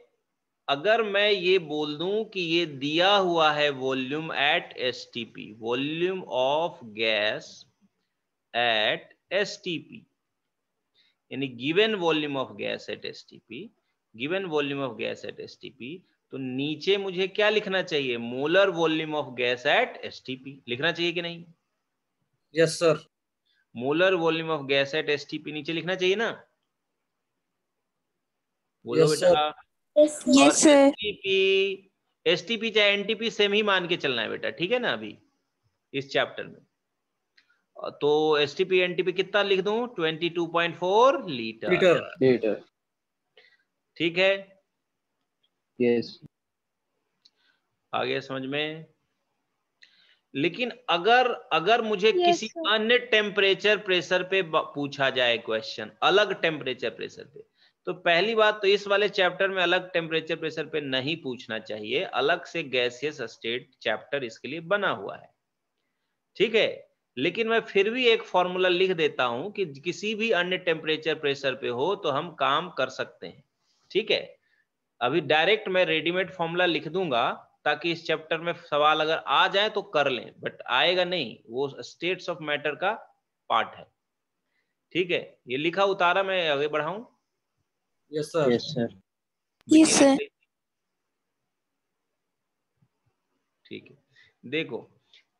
अगर मैं ये बोल दूं कि ये दिया हुआ है volume at STP, volume of gas at STP, यानी given volume of gas at STP, तो नीचे मुझे क्या लिखना चाहिए? Molar volume of gas at STP लिखना चाहिए कि नहीं? Yes sir. Molar volume of gas at STP नीचे लिखना चाहिए ना? बोलो यस सर। बेटा। Yes sir. एसटीपी चाहे एनटीपी सेम ही मान के चलना है बेटा, ठीक है ना? अभी इस चैप्टर में तो एसटीपी एनटीपी कितना लिख दूं? 22.4 लीटर। ठीक है? यस। आगे समझ में? लेकिन अगर मुझे किसी अन्य टेम्परेचर प्रेशर पे पूछा जाए क्वेश्चन, अलग टेम्परेचर प्रेशर पे, तो पहली बात तो इस वाले चैप्टर में अलग टेम्परेचर प्रेशर पे नहीं पूछना चाहिए, अलग से गैसियस स्टेट चैप्टर इसके लिए बना हुआ है। ठीक है? लेकिन मैं फिर भी एक फॉर्मूला लिख देता हूं कि किसी भी अन्य टेम्परेचर प्रेशर पे हो तो हम काम कर सकते हैं। ठीक है? अभी डायरेक्ट मैं रेडीमेड फॉर्मूला लिख दूंगा ताकि इस चैप्टर में सवाल अगर आ जाए तो कर लें, बट आएगा नहीं, वो स्टेट्स ऑफ मैटर का पार्ट है। ठीक है? ये लिखा उतारा, मैं आगे बढ़ाऊं? Yes sir. Yes sir. Yes sir. ठीक है, देखो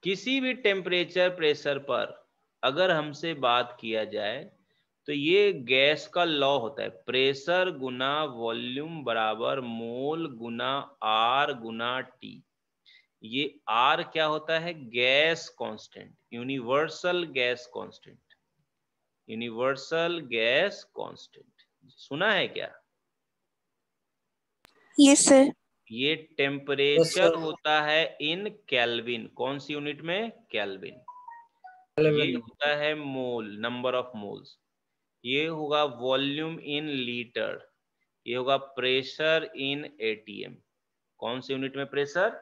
किसी भी टेम्परेचर प्रेशर पर अगर हमसे बात किया जाए तो ये गैस का लॉ होता है, प्रेशर गुना वॉल्यूम बराबर मोल गुना आर गुना टी। ये आर क्या होता है? Gas constant, universal gas constant. सुना है क्या? Yes sir. ये टेम्परेचर होता है इन केल्विन। कौन सी यूनिट में? केल्विन। ये होता है मोल, नंबर ऑफ मोल्स। ये होगा वॉल्यूम इन लीटर। ये होगा प्रेशर इन एटीएम। कौन सी यूनिट में प्रेशर?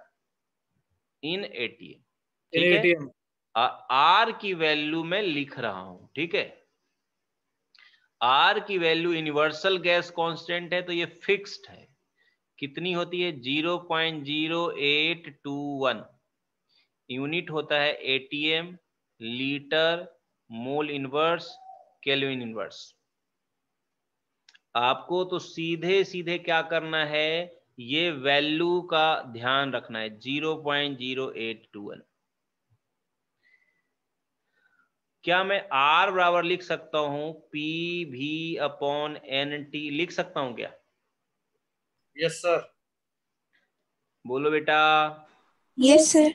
इन एटीएम। ठीक है, आर की वैल्यू में लिख रहा हूं। ठीक है, आर की वैल्यू यूनिवर्सल गैस कांस्टेंट है तो ये फिक्स्ड है। कितनी होती है? 0.0821। यूनिट होता है ATM, litre, mole inverse, kelvin inverse. आपको तो सीधे सीधे क्या करना है, ये वैल्यू का ध्यान रखना है, 0.0821। क्या मैं R बराबर लिख सकता हूं PV/NT? लिख सकता हूं क्या? Yes sir. बोलो बेटा। Yes sir.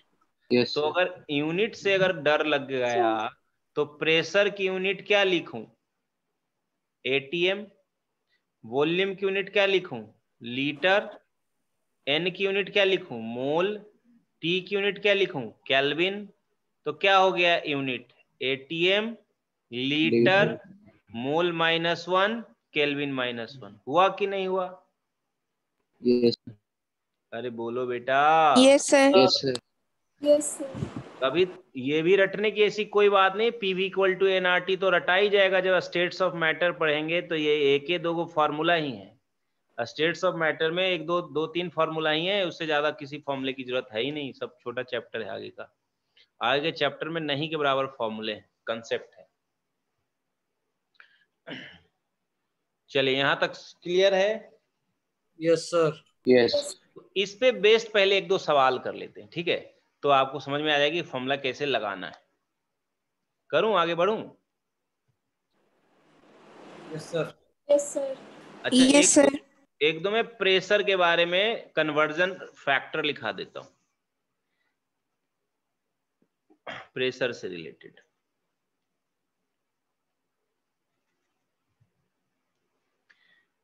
तो अगर यूनिट से अगर डर लग गया तो प्रेशर की यूनिट क्या लिखूं? एटीएम। वॉल्यूम की यूनिट क्या लिखूं? लीटर। एन की यूनिट क्या लिखूं? मोल। टी की यूनिट क्या लिखूं? केल्विन। तो क्या हो गया यूनिट? एटीएम, लीटर, मोल -1, केल्विन -1। हुआ कि नहीं हुआ? यस अरे बोलो बेटा। Yes sir. Yes sir. Yes sir. कभी ये भी रटने की ऐसी कोई बात नहीं। पीवी इक्वल टू एनआरटी तो रटा ही जाएगा। जब स्टेट्स ऑफ मैटर पढ़ेंगे तो ये एक ही दो फार्मूला ही है। स्टेट्स ऑफ मैटर में एक दो तीन फार्मूला ही है, उससे ज्यादा किसी फॉर्मूले की जरूरत है ही नहीं। सब छोटा चैप्टर है आगे का। आगे चैप्टर में नहीं के बराबर फॉर्मूले, कंसेप्ट है। चलिए यहां तक क्लियर है? Yes sir. यस इस पे बेस्ड पहले एक दो सवाल कर लेते हैं, ठीक है? तो आपको समझ में आ जाएगी फॉर्मूला कैसे लगाना है। करूं, आगे बढ़ूं? Yes sir. Yes sir. अच्छा, यस सर। एक दो में प्रेशर के बारे में कन्वर्जन फैक्टर लिखा देता हूं, प्रेशर से रिलेटेड।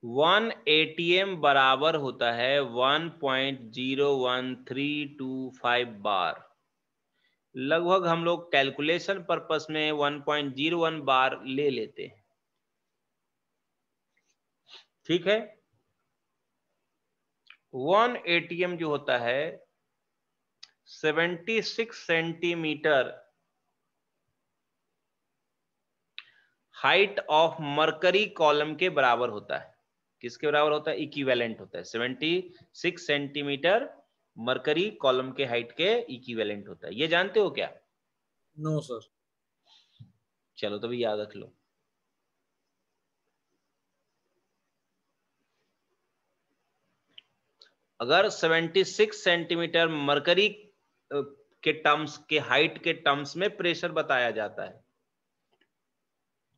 वन एटीएम बराबर होता है 1.01325 बार। लगभग हम लोग कैलकुलेशन पर्पस में 1.01 बार ले लेते हैं। ठीक है, 1 एटीएम जो होता है 76 centimetre height of mercury column के बराबर होता है। किसके बराबर होता है? इक्विवेलेंट होता है। 76 सेंटीमीटर मरकरी कॉलम के हाइट के इक्विवेलेंट होता है। ये जानते हो क्या? No sir. चलो तो भी याद रख लो। अगर 76 सेंटीमीटर मरकरी के टर्म्स के हाइट के टर्म्स में प्रेशर बताया जाता है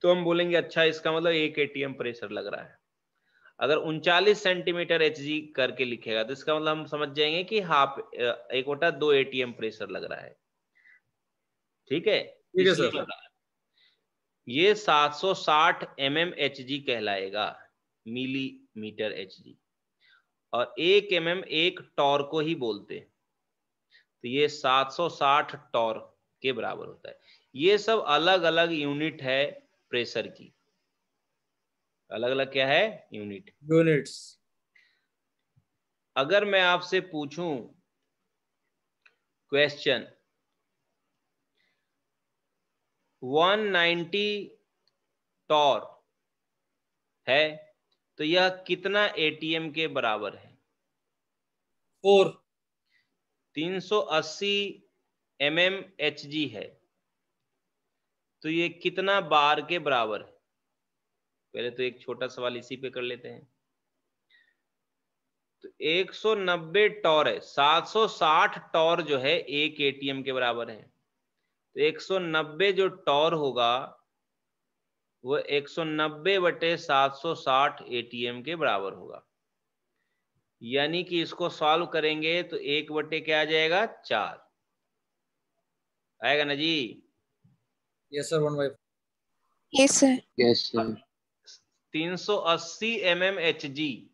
तो हम बोलेंगे अच्छा इसका मतलब 1 एटीएम प्रेशर लग रहा है। अगर 39 सेंटीमीटर एचजी करके लिखेगा तो इसका मतलब हम समझ जाएंगे कि हाफ 1/2 एटीएम प्रेशर लग रहा है। ठीक है, ठीक है इसलिए सर। बता ये 760 एचजी कहलाएगा, मिलीमीटर एचजी। और 1 एक टॉर को ही बोलते हैं, तो ये 760 टॉर के बराबर होता है। ये सब अलग अलग यूनिट है प्रेशर की। अलग अलग क्या है? यूनिट। यूनिट्स। अगर मैं आपसे पूछूं क्वेश्चन 190 टॉर है तो यह कितना एटीएम के बराबर है? 4। 380 एचजी है तो ये कितना बार के बराबर है? पहले तो एक छोटा सवाल इसी पे कर लेते हैं। तो 190 टॉर है, 760 टॉर जो है 1 एटीएम के बराबर है। तो 190 जो टॉर होगा वो 190/760 एटीएम के बराबर होगा। यानी कि इसको सॉल्व करेंगे तो 1 क्या आ जाएगा? 4 आएगा ना जी? Yes sir. 1/4। Yes sir. Yes sir. 380 HG,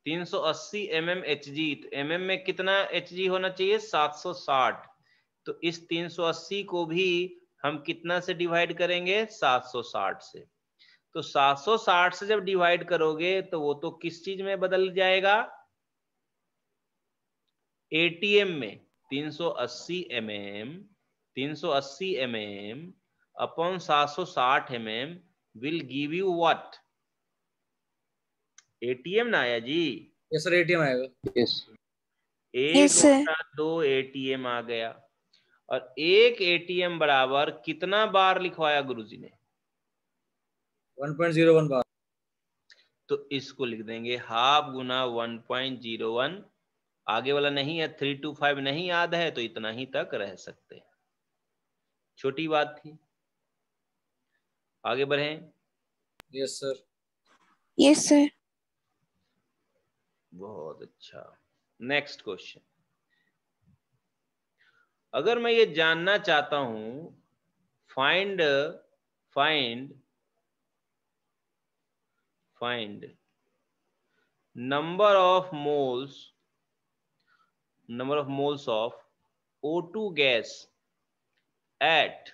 380 HG. तो एमएम में कितना एचजी होना चाहिए? 760। तो इस 380 को भी हम कितना से डिवाइड करेंगे? 760 से। तो 760 से जब डिवाइड करोगे तो वो तो किस चीज में बदल जाएगा? एटीएम में। 380 mm, 380 mm upon 760 mm will give you what? ATM ना आया जी? यस सर, एटीएम आएगा। यस एक बटा 2 एटीएम आ गया। और एक एटीएम बराबर कितना बार लिखवाया गुरुजी ने? 1.01 बार। तो इसको लिख देंगे हाफ गुना 1.01। आगे वाला नहीं है, 3 to 5 नहीं याद है तो इतना ही तक रह सकते हैं। छोटी बात थी। आगे बढ़ें। Yes sir. Yes sir. बहुत अच्छा। Next question. अगर मैं ये जानना चाहता हूं, find find find number of moles of O2 gas at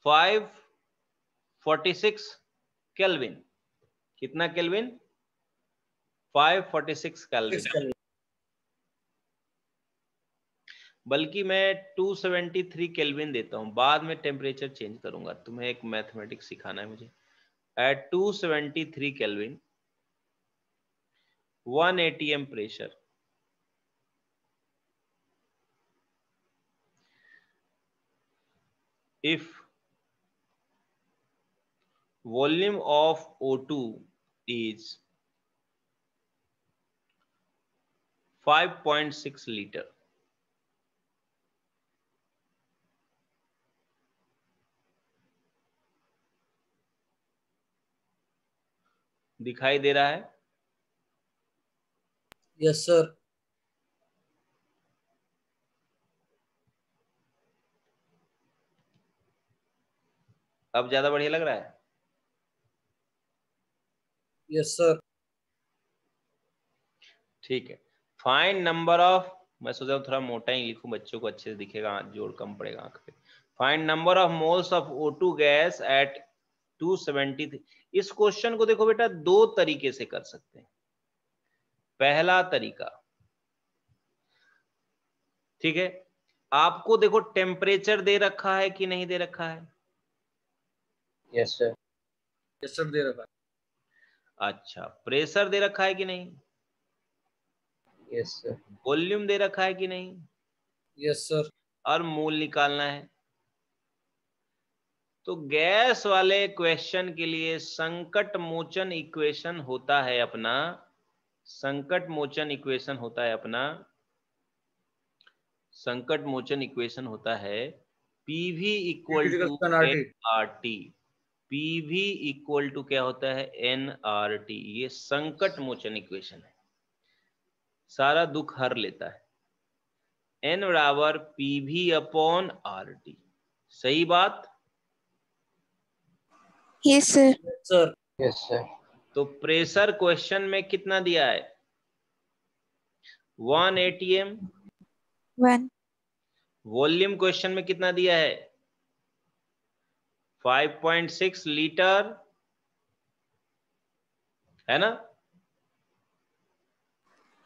546 kelvin. कितना केल्विन? 546 केल्विन। बल्कि मैं 273 केल्विन देता हूं, बाद में टेम्परेचर चेंज करूंगा। तुम्हें एक मैथमेटिक्स सिखाना है मुझे। At 273 kelvin 1 atm pressure, if volume of O2 is 5.6 liter, दिखाई दे रहा है? Yes sir. अब ज्यादा बढ़िया लग रहा है? Yes sir. ठीक है। फाइंड नंबर ऑफ, मैं सोचा थोड़ा मोटा ही लिखूं, बच्चों को अच्छे से दिखेगा, जोड़ कम पड़ेगा आंख पे। Find number of moles of O2 gas at 273। इस क्वेश्चन को देखो बेटा, दो तरीके से कर सकते हैं। पहला तरीका, ठीक है, आपको देखो टेम्परेचर दे रखा है कि नहीं दे रखा है? यस सर यस सर, दे रखा है। अच्छा, प्रेशर दे रखा है कि नहीं? यस सर वॉल्यूम दे रखा है कि नहीं? Yes sir. और मोल निकालना है। तो गैस वाले क्वेश्चन के लिए संकट मोचन इक्वेशन होता है अपना, संकट मोचन इक्वेशन होता है अपना, संकट मोचन इक्वेशन होता है PV equal to NRT। PV equal to क्या होता है? NRT। ये संकट मोचन इक्वेशन है, सारा दुख हर लेता है। N बराबर PV अपॉन RT। सही बात? Yes sir. Sir. Yes sir तो प्रेशर क्वेश्चन में कितना दिया है? 1 atm। 1। वॉल्यूम क्वेश्चन में कितना दिया है? 5.6 लीटर, है ना?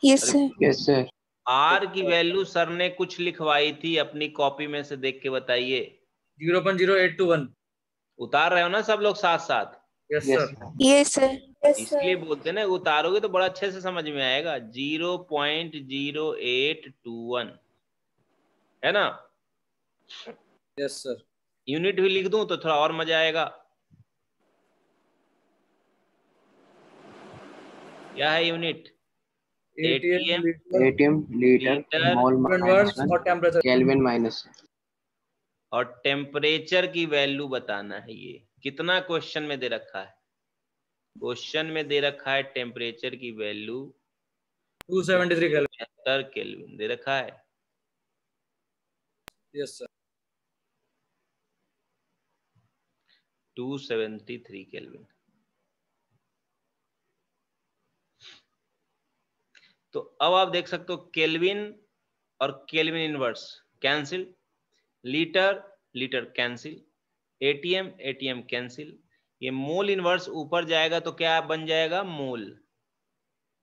Yes sir. Yes sir R की वैल्यू सर ने कुछ लिखवाई थी, अपनी कॉपी में से देख के बताइए। 0.0821। उतार रहे हो ना सब लोग साथ साथ? Yes yes sir. Yes sir. Yes इसलिए सर। बोलते ना, उतारोगे तो बड़ा अच्छे से समझ में आएगा। 0.0821, है ना? Yes sir. यूनिट भी लिख दूं तो थोड़ा और मजा आएगा। क्या है unit? ATM ATM litre litre mole minus और टेम्परेचर। Kelvin minus. और टेम्परेचर की वैल्यू बताना है। ये कितना क्वेश्चन में दे रखा है? क्वेश्चन में दे रखा है टेम्परेचर की वैल्यू 273 केल्विन। 273 केल्विन दे रखा है। Yes sir. 273 केल्विन। तो अब आप देख सकते हो केल्विन और kelvin inverse cancel, litre litre cancel, ATM ATM cancel. ये मोल इनवर्स ऊपर जाएगा तो क्या बन जाएगा? मोल।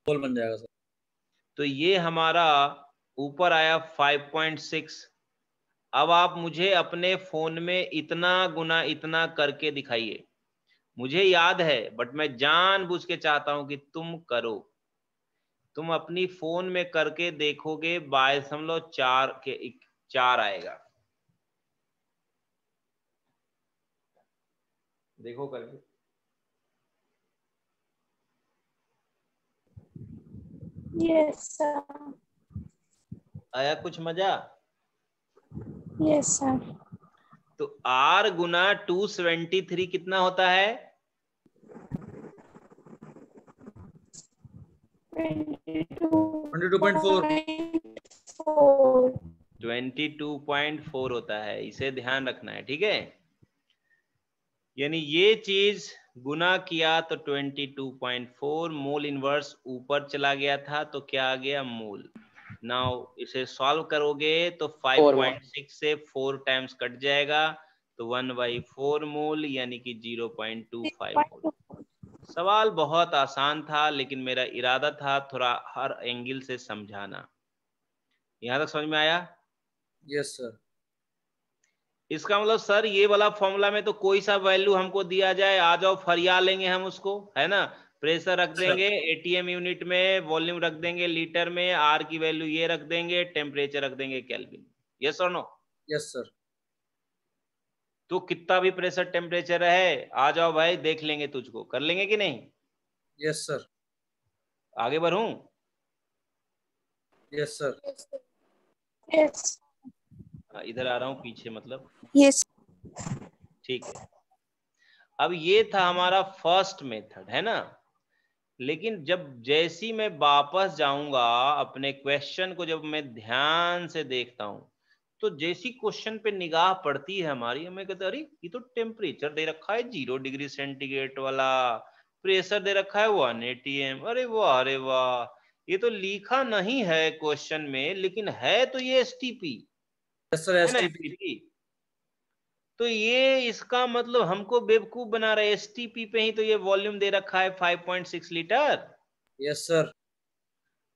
मोल बन जाएगा सर। तो ये हमारा ऊपर आया 5.6। अब आप मुझे अपने फोन में इतना गुना इतना करके दिखाइए। मुझे याद है बट मैं जानबूझ के चाहता हूं कि तुम करो। तुम अपनी फोन में करके देखोगे 22.4 के 4 आएगा। देखो करके। Yes sir. आया कुछ मजा? Yes sir. तो R गुना 273 कितना होता है? 22.4। 22.4 होता है। इसे ध्यान रखना है, ठीक है। यानी ये चीज गुना किया तो 22.4, मोल इनवर्स ऊपर चला गया था तो क्या आ गया? मोल। नाउ इसे सॉल्व करोगे तो 5.6 से 4 टाइम्स कट जाएगा तो 1/4 मोल यानी कि 0.25 मोल। सवाल बहुत आसान था लेकिन मेरा इरादा था थोड़ा हर एंगल से समझाना। यहां तक समझ में आया? Yes sir. इसका मतलब सर ये वाला फॉर्मूला में तो कोई सा वैल्यू हमको दिया जाए, आ जाओ फरिया लेंगे हम उसको, है ना। प्रेशर रख देंगे एटीएम यूनिट में, वॉल्यूम रख देंगे लीटर में, आर की वैल्यू ये रख देंगे, टेम्परेचर रख देंगे केल्विन। यस और नो? Yes sir. तो कितना भी प्रेशर टेम्परेचर है, आ जाओ भाई देख लेंगे तुझको, कर लेंगे कि नहीं? Yes sir. आगे बढ़ूं? Yes sir. यस। इधर आ रहा हूं पीछे, मतलब यस। ठीक है। अब ये था हमारा फर्स्ट मेथड, है ना। लेकिन जब जैसी मैं वापस जाऊंगा अपने क्वेश्चन को, जब मैं ध्यान से देखता हूं तो जैसी क्वेश्चन पे निगाह पड़ती है हमारी, हमें कहते अरे ये तो टेम्परेचर दे रखा है 0 डिग्री सेंटीग्रेड वाला, प्रेशर दे रखा है 1 atm, अरे वाह अरे वाह, ये तो लिखा नहीं है क्वेश्चन में लेकिन है तो ये एसटीपी, यस सर। है ना, एसटीपी। एसटीपी। तो ये इसका मतलब हमको बेवकूफ बना रहा है। एसटीपी पे ही तो ये वॉल्यूम दे रखा है 5.6 लीटर। Yes sir.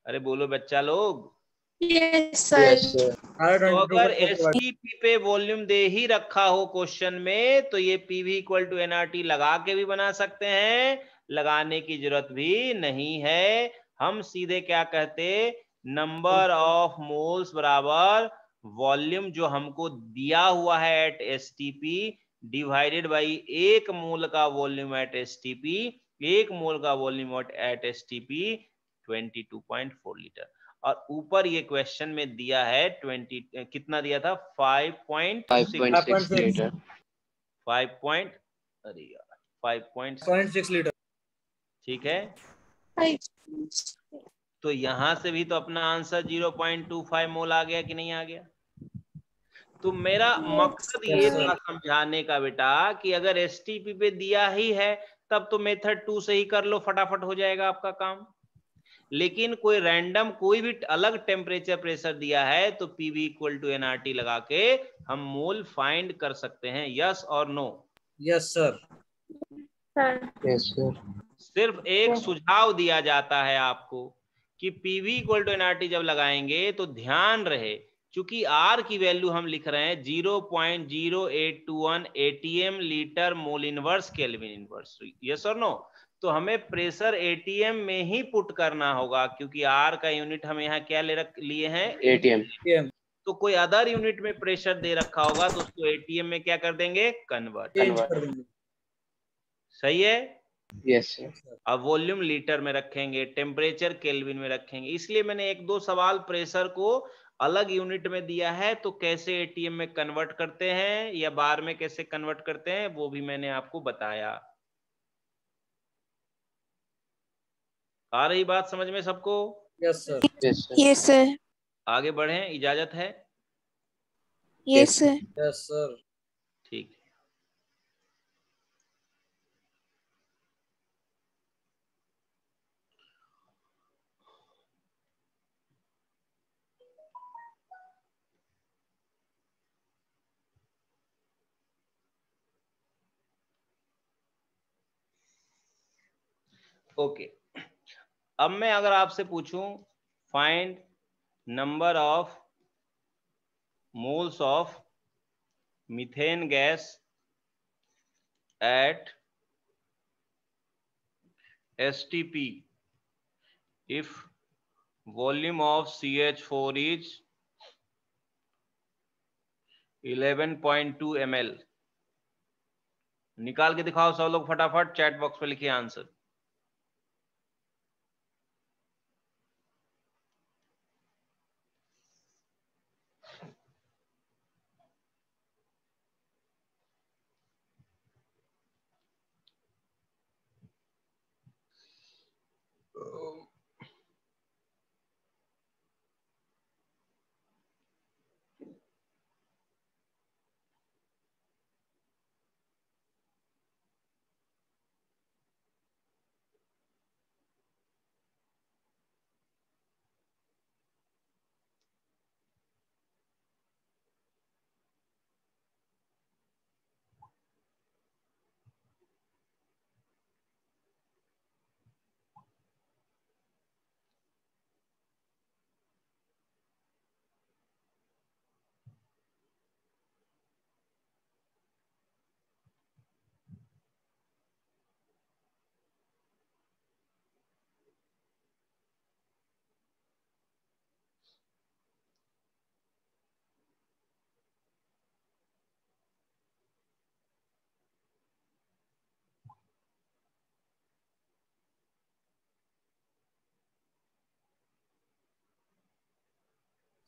अरे बोलो बच्चा लोग। Yes sir. तो अगर 22.4। एसटीपी पे वॉल्यूम दे ही रखा हो क्वेश्चन में तो ये पीवी इक्वल टू एनआरटी लगा के भी बना सकते हैं, लगाने की जरूरत भी नहीं है। हम सीधे क्या कहते, नंबर ऑफ मोल्स बराबर वॉल्यूम जो हमको दिया हुआ है एट एसटीपी डिवाइडेड बाई 1 मोल का वॉल्यूम एट एसटीपी, 1 मोल का वॉल्यूम एट एसटीपी 22.4 लीटर। और ऊपर ये क्वेश्चन में दिया है 20 कितना दिया था? 5.6 लीटर। 5 पॉइंट, अरे यार 5.6, 0.6 लीटर। ठीक है। तो यहां से भी तो अपना आंसर 0.25 मोल आ गया कि नहीं आ गया? तो मेरा मकसद यस ये सर। था समझाने का बेटा कि अगर एसटीपी पे दिया ही है तब तो मेथड 2 से ही कर लो, फटाफट हो जाएगा आपका काम। लेकिन कोई रैंडम कोई भी अलग टेम्परेचर प्रेशर दिया है तो पीवी इक्वल टू एनआरटी लगा के हम मोल फाइंड कर सकते हैं। यस और no? Yes sir. Yes sir. सिर्फ एक सुझाव दिया जाता है आपको कि पीवी इक्वल टू एनआरटी जब लगाएंगे तो ध्यान रहे, चूंकि आर की वैल्यू हम लिख रहे हैं 0.0821 ATM litre mole inverse kelvin inverse. Yes और नो? तो हमें प्रेशर एटीएम में ही पुट करना होगा क्योंकि आर का यूनिट हम यहाँ क्या लिए हैं? एटीएम। एटीएम। तो कोई अदर यूनिट में प्रेशर दे रखा होगा तो उसको एटीएम में क्या कर देंगे? कन्वर्ट। चेंज कर देंगे। सही है। Yes sir. अब वॉल्यूम लीटर में रखेंगे, टेम्परेचर केल्विन में रखेंगे। इसलिए मैंने एक दो सवाल प्रेशर को अलग यूनिट में दिया है तो कैसे एटीएम में कन्वर्ट करते हैं या बार में कैसे कन्वर्ट करते हैं वो भी मैंने आपको बताया। आ रही बात समझ में सबको? Yes sir. Yes sir. Yes sir. आगे बढ़ें, इजाजत है? Yes sir. Yes sir. ठीक है। ओके, अब मैं अगर आपसे पूछूं find number of moles of methane gas at STP if volume of CH4 is 11.2 ml, निकाल के दिखाओ सब लोग फटाफट, चैट बॉक्स पे लिखिए आंसर।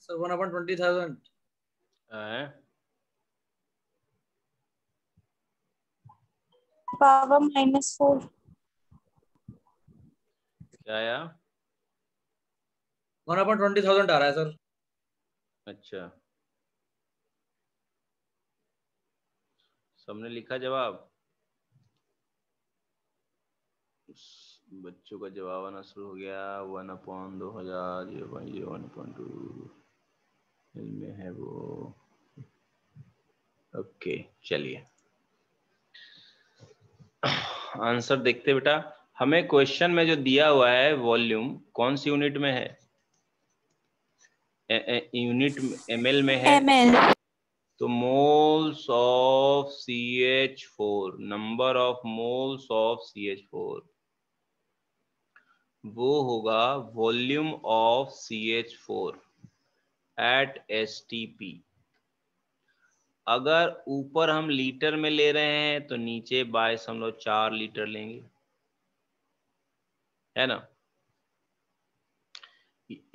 Sir, 1/20,000. पावर -4। क्या आया? 1/20,000 आ रहा है सर। अच्छा, सबने लिखा जवाब? बच्चों का जवाब आना शुरू हो गया। 1/2000 0.01.2 में है वो। ओके, चलिए आंसर देखते बेटा। हमें क्वेश्चन में जो दिया हुआ है वॉल्यूम कौन सी यूनिट में है? यूनिट ml में है। ml। तो moles of CH4, number of moles of CH4 वो होगा volume of CH4 eight STP। अगर ऊपर हम लीटर में ले रहे हैं तो नीचे 22.4 लीटर लेंगे, है ना?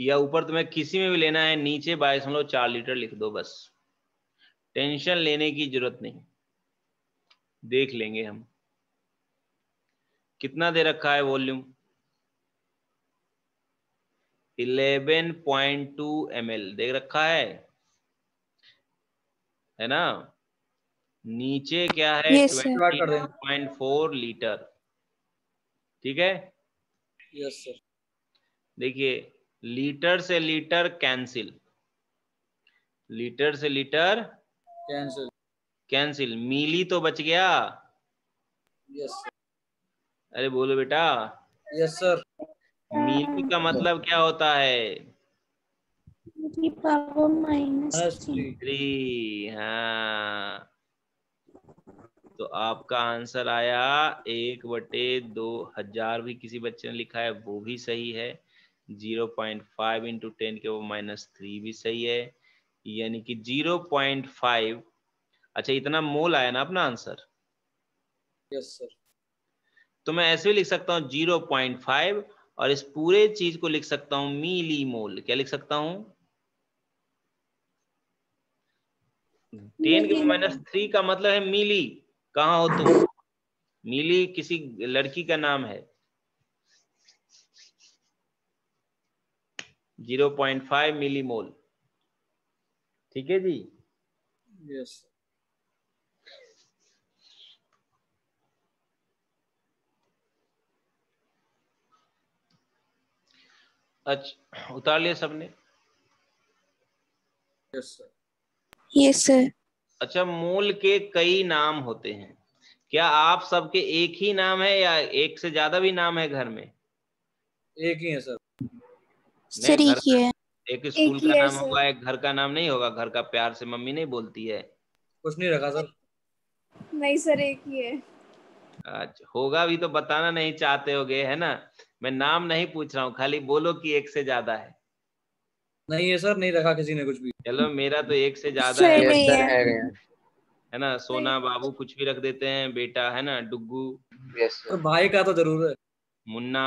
या ऊपर तुम्हें किसी में भी लेना है, नीचे 22.4 लीटर लिख दो, बस टेंशन लेने की जरूरत नहीं। देख लेंगे हम कितना दे रखा है वॉल्यूम। 11.2 ml देख रखा है ना? नीचे क्या है? Yes, sir. 20.4 लीटर। ठीक है, यस सर। देखिए लीटर से लीटर कैंसिल, लीटर से लीटर कैंसिल। कैंसिल, मिली तो बच गया। Yes sir. अरे बोलो बेटा, यस सर। मिली का मतलब क्या होता है? पावर -3। 3। हाँ, तो आपका आंसर आया 1/2000। भी किसी बच्चे ने लिखा है वो भी सही है। 0.5 × 10⁻³ भी सही है, यानी कि 0.5। अच्छा, इतना मोल आया ना अपना आंसर। Yes sir. तो मैं ऐसे भी लिख सकता हूँ 0.5, और इस पूरे चीज को लिख सकता हूँ मिली मोल। क्या लिख सकता हूँ? 10⁻³ का मतलब है मिली। कहाँ हो तुम? मिली किसी लड़की का नाम है। 0.5 मिली मोल। ठीक है जी। यस। अच्छा, उतार लिया सबने? Yes sir. Yes, sir. अच्छा, मोल के कई नाम होते हैं। क्या आप सबके एक ही नाम है या एक से ज्यादा भी नाम है घर में? एक ही है सर। नहीं, घर ही है। एक स्कूल एक ही का है नाम सर। होगा, एक घर का नाम नहीं होगा। घर का प्यार से मम्मी नहीं बोलती है। कुछ नहीं रखा सर। नहीं सर, एक ही है। अच्छा, होगा भी तो बताना नहीं चाहते होगे, है ना। मैं नाम नहीं पूछ रहा हूँ, खाली बोलो कि एक से ज्यादा है। नहीं है सर, नहीं रखा किसी ने कुछ भी। चलो, मेरा तो एक से ज्यादा है। सर नहीं सर है। है ना, सोना बाबू कुछ भी रख देते हैं, बेटा है ना, डुग्गू, यस और सर। भाई का तो जरूर है। मुन्ना।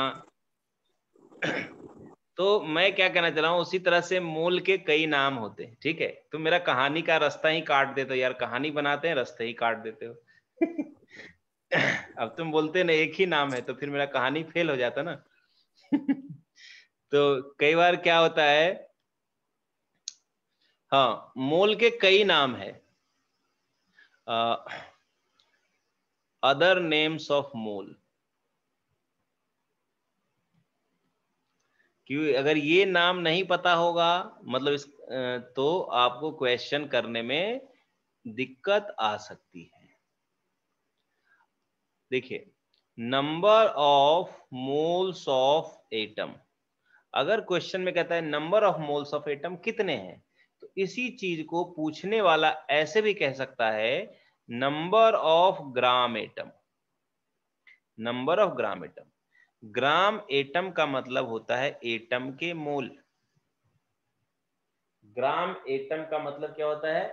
तो मैं क्या कहना चाह रहा हूँ, उसी तरह से मोल के कई नाम होते हैं, ठीक है। तुम मेरा कहानी का रास्ता ही काट देते हो यार, कहानी बनाते हैं रास्ते ही काट देते हो। अब तुम बोलते ना एक ही नाम है, तो फिर मेरा कहानी फेल हो जाता ना। तो कई बार क्या होता है, हाँ, मोल के कई नाम है। Other names of mole. क्यों, अगर ये नाम नहीं पता होगा, मतलब तो आपको क्वेश्चन करने में दिक्कत आ सकती है। देखिए, number of moles of atom, अगर क्वेश्चन में कहता है number of moles of atom कितने हैं, तो इसी चीज को पूछने वाला ऐसे भी कह सकता है, number of gram atom. Number of gram atom, gram atom का मतलब होता है एटम के मोल। ग्राम एटम का मतलब क्या होता है?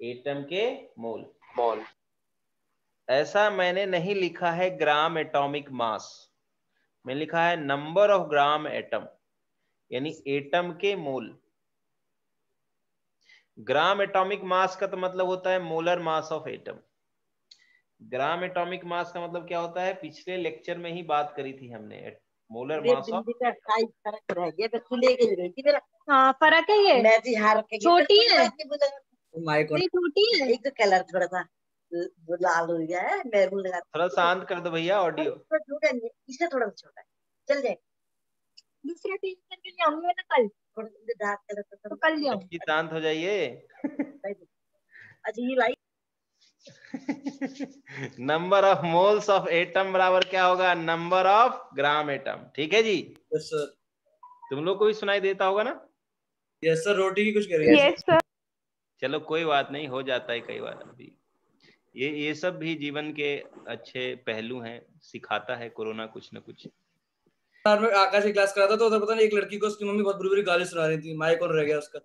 एटम के मोल। मोल। ऐसा मैंने नहीं लिखा है ग्राम एटॉमिक मास, मैं लिखा है नंबर ऑफ ग्राम एटम, यानी एटम के मोल। ग्राम एटॉमिक मास का तो मतलब होता है molar mass of atom. Gram atomic mass का मतलब क्या होता है, पिछले लेक्चर में ही बात करी थी हमने, मोलर मेरे मास ऑफ। बिंदी का साइज फर्क रह गया तो तू लेके नहीं गई थी मेरा। हाँ फर्क है ये। मैं जी हार के छोटी है। वो माइक नहीं छोटी है। एक तो कलर थोड़ा सा वो लाल हो गया है, मैरून लगा। थोड़ा शांत कर दो भैया ऑडियो। थोड़ा छोटा नहीं है, इससे थोड़ा सा छोटा है, चल जाए। दूसरा टीम करके ले आऊंगी ना कल। थोड़ा सा डार्क कलर का तो कल ले आऊंगी। बच्ची शांत हो जाइए। अच्छा ये light. Number of moles of atom बराबर क्या होगा, नंबर ऑफ ग्राम एटम। ठीक है जी, यस सर। तुम लोग को भी सुनाई देता होगा ना। यस सर, रोटी की कुछ कह रही है। Yes sir. चलो कोई बात नहीं, हो जाता है कई बार। अभी ये सब भी जीवन के अच्छे पहलू हैं, सिखाता है कोरोना कुछ ना कुछ। यार मैं आकाश की क्लास कर रहा था, तो उधर पता नहीं एक लड़की को उसकी मम्मी बहुत बुरी बुरी गाली सुना रही थी, माइक ऑन रह गया उसका।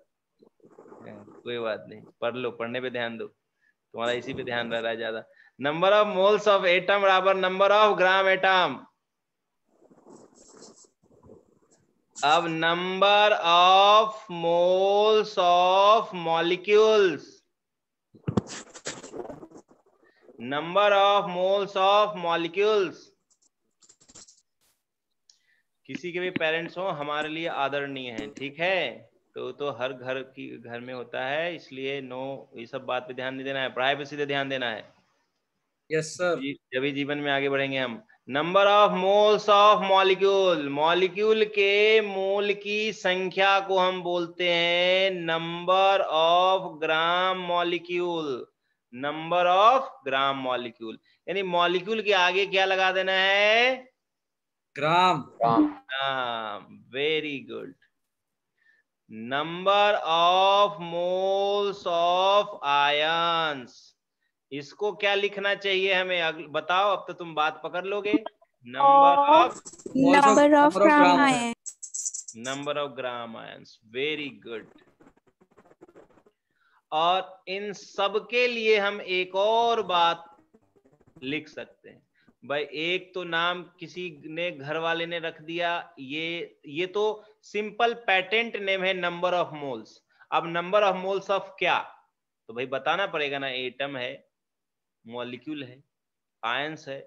कोई बात नहीं, पढ़ लो, पढ़ने पे ध्यान दो, तुम्हारा इसी पे ध्यान रह रहा है ज्यादा। Number of moles of atom बराबर नंबर ऑफ ग्राम एटम। अब number of moles of molecules, number of moles of molecules. किसी के भी पेरेंट्स हो, हमारे लिए आदरणीय है, ठीक है। तो हर घर में होता है, इसलिए नो, ये सब बात पे ध्यान नहीं देना है, पढ़ाई पे सीधे ध्यान देना है। Yes sir. जब जीवन में आगे बढ़ेंगे हम। Number of moles of molecule, molecule के मोल की संख्या को हम बोलते हैं number of gram molecule. Number of gram molecule, यानी मॉलिक्यूल के आगे क्या लगा देना है, gram. Gram. Very good. Number of moles of ions, इसको क्या लिखना चाहिए हमें, बताओ, अब तो तुम बात पकड़ लोगे। Number of number of gram ion. Number of gram ions, very good. और इन सब के लिए हम एक और बात लिख सकते हैं भाई, एक तो नाम किसी ने, घर वाले ने रख दिया, ये तो सिंपल पेटेंट नेम है, नंबर ऑफ मोल्स। अब नंबर ऑफ मोल्स ऑफ क्या, तो भाई बताना पड़ेगा ना, एटम है, मॉलिक्यूल है, आयंस है,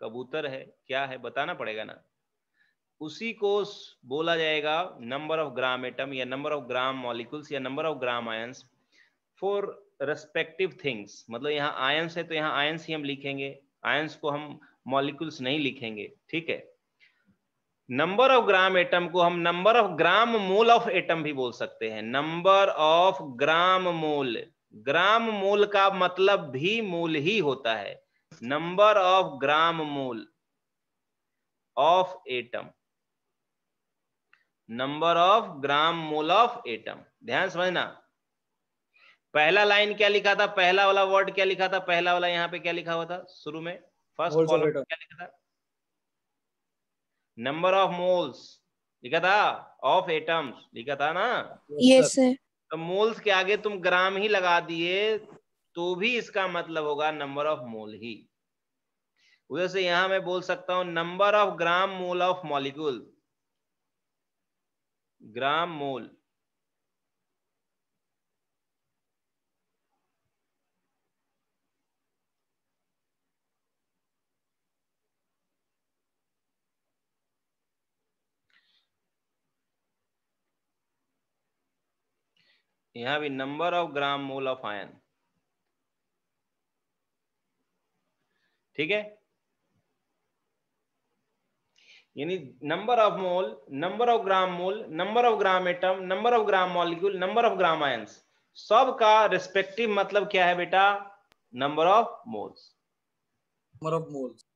कबूतर है, क्या है, बताना पड़ेगा ना। उसी को बोला जाएगा नंबर ऑफ ग्राम एटम, या नंबर ऑफ ग्राम मॉलिक्यूल्स, या number of gram ions for respective things. मतलब यहाँ आयंस है तो यहाँ आयंस ही हम लिखेंगे, आयंस को हम मॉलिक्यूल्स नहीं लिखेंगे, ठीक है। नंबर ऑफ ग्राम एटम को हम number of gram mole of atom भी बोल सकते हैं, नंबर ऑफ ग्राम मोल। ग्राम मोल का मतलब भी मोल ही होता है, number of gram mole of atom, number of gram mole of atom. ध्यान समझना, पहला लाइन क्या लिखा था, पहला वाला वर्ड क्या लिखा था, पहला वाला यहाँ पे क्या लिखा हुआ था शुरू में, first Moles of column atom. क्या लिखा था, नंबर ऑफ मोल्स लिखा था, ऑफ एटम्स लिखा था ना। Yes sir. तो मोल्स के आगे तुम ग्राम ही लगा दिए तो भी इसका मतलब होगा नंबर ऑफ मोल ही। उधर से यहां मैं बोल सकता हूं number of gram mole of molecule, gram mole, यहां भी number of gram mole of ion. ठीक है, यानी number of mole, number of gram mole, number of gram atom, number of gram molecule, number of gram ions, सब का रिस्पेक्टिव मतलब क्या है बेटा, number of moles. Number of moles.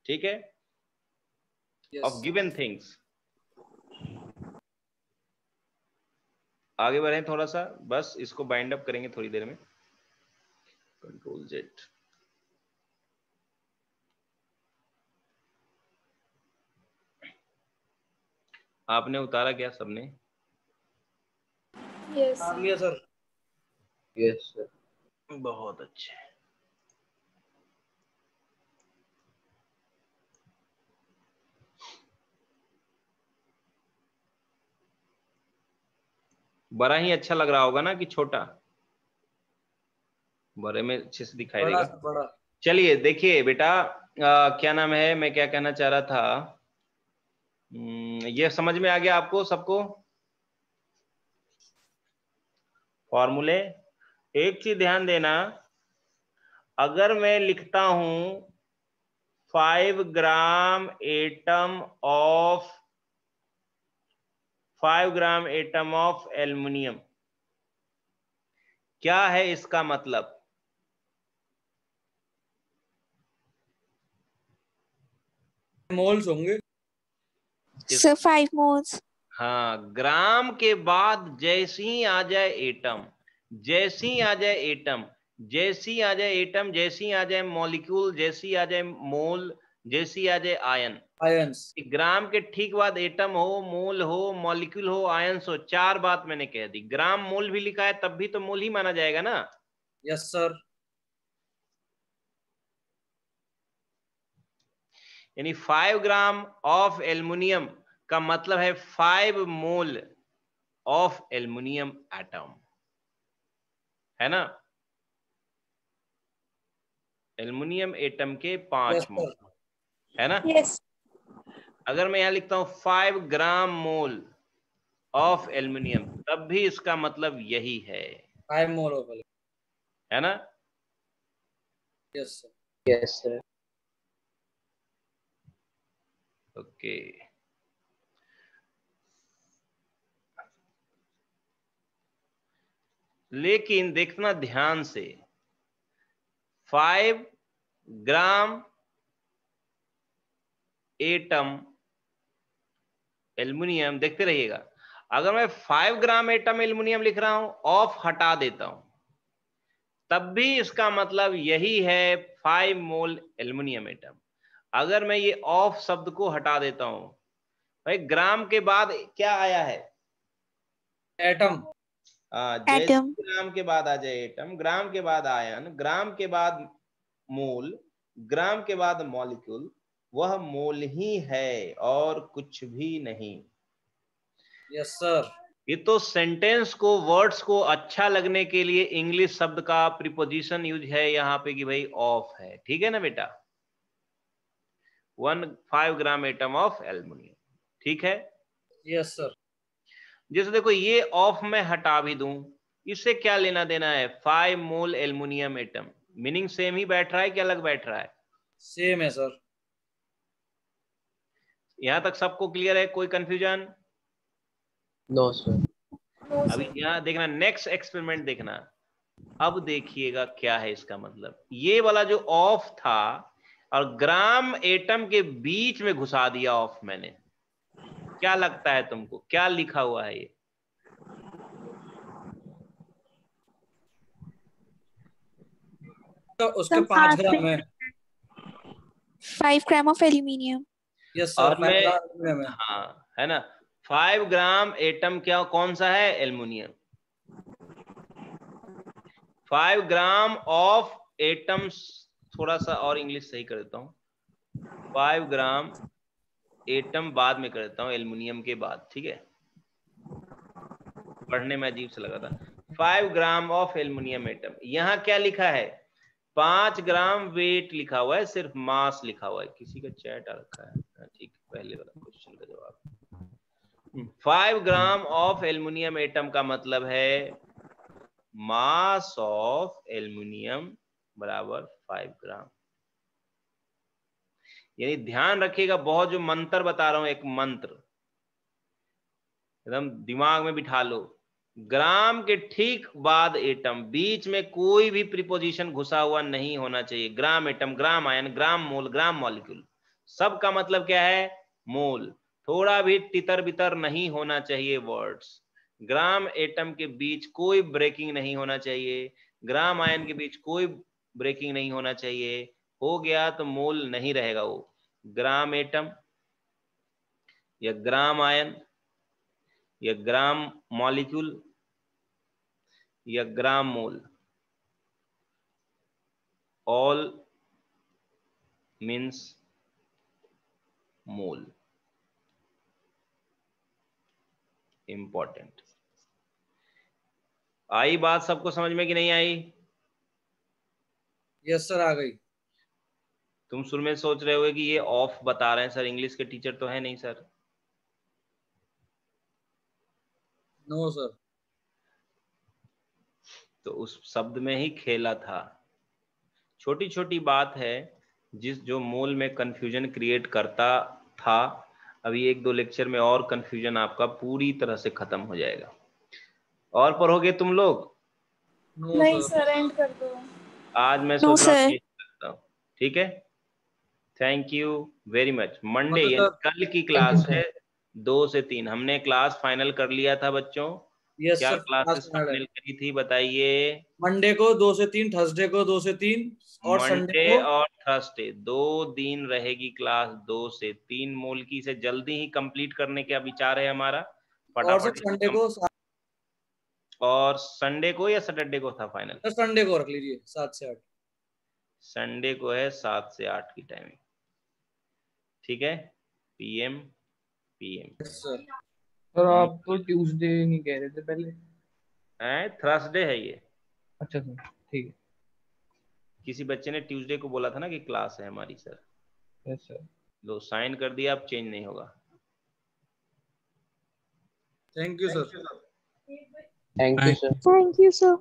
ठीक है, Yes. Of given things. आगे बढ़े थोड़ा सा, बस इसको बाइंड अप करेंगे थोड़ी देर में। कंट्रोल जेड, आपने उतारा क्या सबने? यस हाँ लिया सर। Yes sir. बहुत अच्छे। बड़ा ही अच्छा लग रहा होगा ना कि छोटा? बड़े में अच्छे से दिखाई बड़ा देगा। बड़ा। चलिए देखिए बेटा, क्या नाम है, मैं क्या कहना चाह रहा था, ये समझ में आ गया आपको सबको फॉर्मूले? एक चीज ध्यान देना, अगर मैं लिखता हूं 5 gram atom of 5 gram atom of aluminium, क्या है इसका मतलब? मोल्स होंगे सर 5 मोल्स। हाँ, ग्राम के बाद जैसे ही आ जाए एटम, जैसे ही आ जाए एटम, जैसी आ जाए एटम, जैसी आ जाए मॉलिक्यूल, जैसी आ जाए मोल, जैसी आ जाए आयन, आयंस। ग्राम के ठीक बाद एटम हो, मोल हो, मॉलिक्यूल हो, आयंस हो, चार बात मैंने कह दी। ग्राम मोल भी लिखा है तब भी तो मोल ही माना जाएगा ना। Yes sir. यानी 5 ग्राम ऑफ एल्युमिनियम का मतलब है 5 मोल ऑफ एल्युमिनियम एटम, है ना। एल्युमिनियम एटम के 5 मोल, है ना। यस। अगर मैं यहां लिखता हूं 5 ग्राम मोल ऑफ एल्युमिनियम, तब भी इसका मतलब यही है, 5 मोल ऑफ है ना। Yes sir. Yes sir. Okay, लेकिन देखना ध्यान से, 5 ग्राम एटम एल्युमिनियम, देखते रहिएगा, अगर मैं 5 ग्राम एटम एल्युमिनियम लिख रहा हूं, ऑफ हटा देता हूं, तब भी इसका मतलब यही है 5 मोल एल्युमिनियम एटम। अगर मैं ये ऑफ शब्द को हटा देता हूं, भाई ग्राम के बाद क्या आया है, एटम। जैसे एटम। ग्राम के बाद आ जाए एटम, ग्राम के बाद आयन, ग्राम के बाद मोल, ग्राम के बाद मॉलिक्यूल, वह मोल ही है और कुछ भी नहीं। Yes sir. ये तो सेंटेंस को, वर्ड्स को अच्छा लगने के लिए इंग्लिश शब्द का प्रीपोजिशन यूज है यहाँ पे कि भाई ऑफ है, ठीक है ना बेटा। 5 ग्राम एटम ऑफ एल्युमिनियम, ठीक है। Yes sir. जैसे देखो ये ऑफ में हटा भी दूं, इससे क्या लेना देना है, 5 मोल एल्युमिनियम एटम, मीनिंग सेम ही बैठ रहा है कि अलग बैठ रहा है? सेम है सर। यहां तक सबको क्लियर है, कोई कंफ्यूजन? No sir. नो अभी सर। यहाँ देखना, नेक्स्ट एक्सपेरिमेंट देखना, अब देखिएगा क्या है इसका मतलब। ये वाला जो ऑफ था और ग्राम एटम के बीच में घुसा दिया ऑफ मैंने। क्या लगता है तुमको क्या लिखा हुआ है ये? तो उसके 5 ग्राम है। 5 gram of aluminium. Yes sir, और 5 मैं, ग्राम एल्यूमिनियम है। हाँ है ना, 5 ग्राम एटम क्या कौन सा है? एल्युमिनियम। 5 ग्राम ऑफ एटम्स, थोड़ा सा और इंग्लिश सही कर देता हूँ, 5 ग्राम एटम बाद में कर देता हूँ एल्युमिनियम के बाद, ठीक है, पढ़ने में अजीब सा लगा था। 5 ग्राम ऑफ एल्युमिनियम एटम, यहाँ क्या लिखा है? 5 ग्राम वेट लिखा हुआ है, सिर्फ मास लिखा हुआ है। किसी का चैट आ रखा है, ठीक, पहले वाला क्वेश्चन का जवाब। 5 ग्राम ऑफ एल्युमिनियम एटम का मतलब है मास ऑफ एल्युमिनियम बराबर 5 ग्राम। यानी ध्यान रखिएगा, बहुत जो मंत्र बता रहा हूं, एक मंत्र एकदम दिमाग में बिठा लो। ग्राम के ठीक बाद एटम, बीच में कोई भी प्रीपोजिशन घुसा हुआ नहीं होना चाहिए। ग्राम एटम, ग्राम आयन, ग्राम मोल, ग्राम मॉलिक्यूल, सब का मतलब क्या है? मोल। थोड़ा भी तितर बितर नहीं होना चाहिए वर्ड्स। ग्राम एटम के बीच कोई ब्रेकिंग नहीं होना चाहिए, ग्राम आयन के बीच कोई ब्रेकिंग नहीं होना चाहिए। हो गया तो मोल नहीं रहेगा वो। ग्राम एटम या ग्राम आयन या ग्राम मॉलिक्यूल या ग्राम मोल, ऑल मीन्स मोल। इंपॉर्टेंट। आई बात सबको समझ में कि नहीं आई? यस सर, आ गई। तुम शुरू में सोच रहे होगे कि ये ऑफ बता रहे हैं सर, इंग्लिश के टीचर तो है नहीं सर। No sir. तो उस शब्द में ही खेला था। छोटी छोटी बात है जो मोल में कंफ्यूजन क्रिएट करता था। अभी 1-2 लेक्चर में और कंफ्यूजन आपका पूरी तरह से खत्म हो जाएगा। और पढ़ोगे तुम लोग? नो नहीं सर। सर, एंड कर दो। आज मैं नो सोच रहा हूँ सर। चेंज करता हूँ, ठीक है। Thank you very much. Monday मतलब यानी सर, कल की थैंक यू क्लास सर। है 2 से 3। हमने क्लास फाइनल कर लिया था बच्चों। यस क्या सर, क्लास क्लासेस फाइनल है। फाइनल करी थी बताइए? मंडे को 2 से 3, थर्सडे को 2 से 3 और संडे मंडे को। और थर्सडे 2 दिन रहेगी क्लास 2 से 3 मोल की। से जल्दी ही कंप्लीट करने का विचार है हमारा, और सर फटाफट संडे इसको। को, और संडे को या सैटरडे को था फाइनल? सर संडे को रख लीजिए 7 से 8। संडे को है 7 से 8 की टाइमिंग, ठीक है, PM। Yes sir. सर आप तो ट्यूसडे नहीं कह रहे थे पहले? थर्सडे है ये। अच्छा सर, ठीक है। किसी बच्चे ने ट्यूसडे को बोला था ना कि क्लास है हमारी सर। Yes sir. लो साइन कर दिया, अब चेंज नहीं होगा। Thank you sir. Thank you sir. Thank you sir.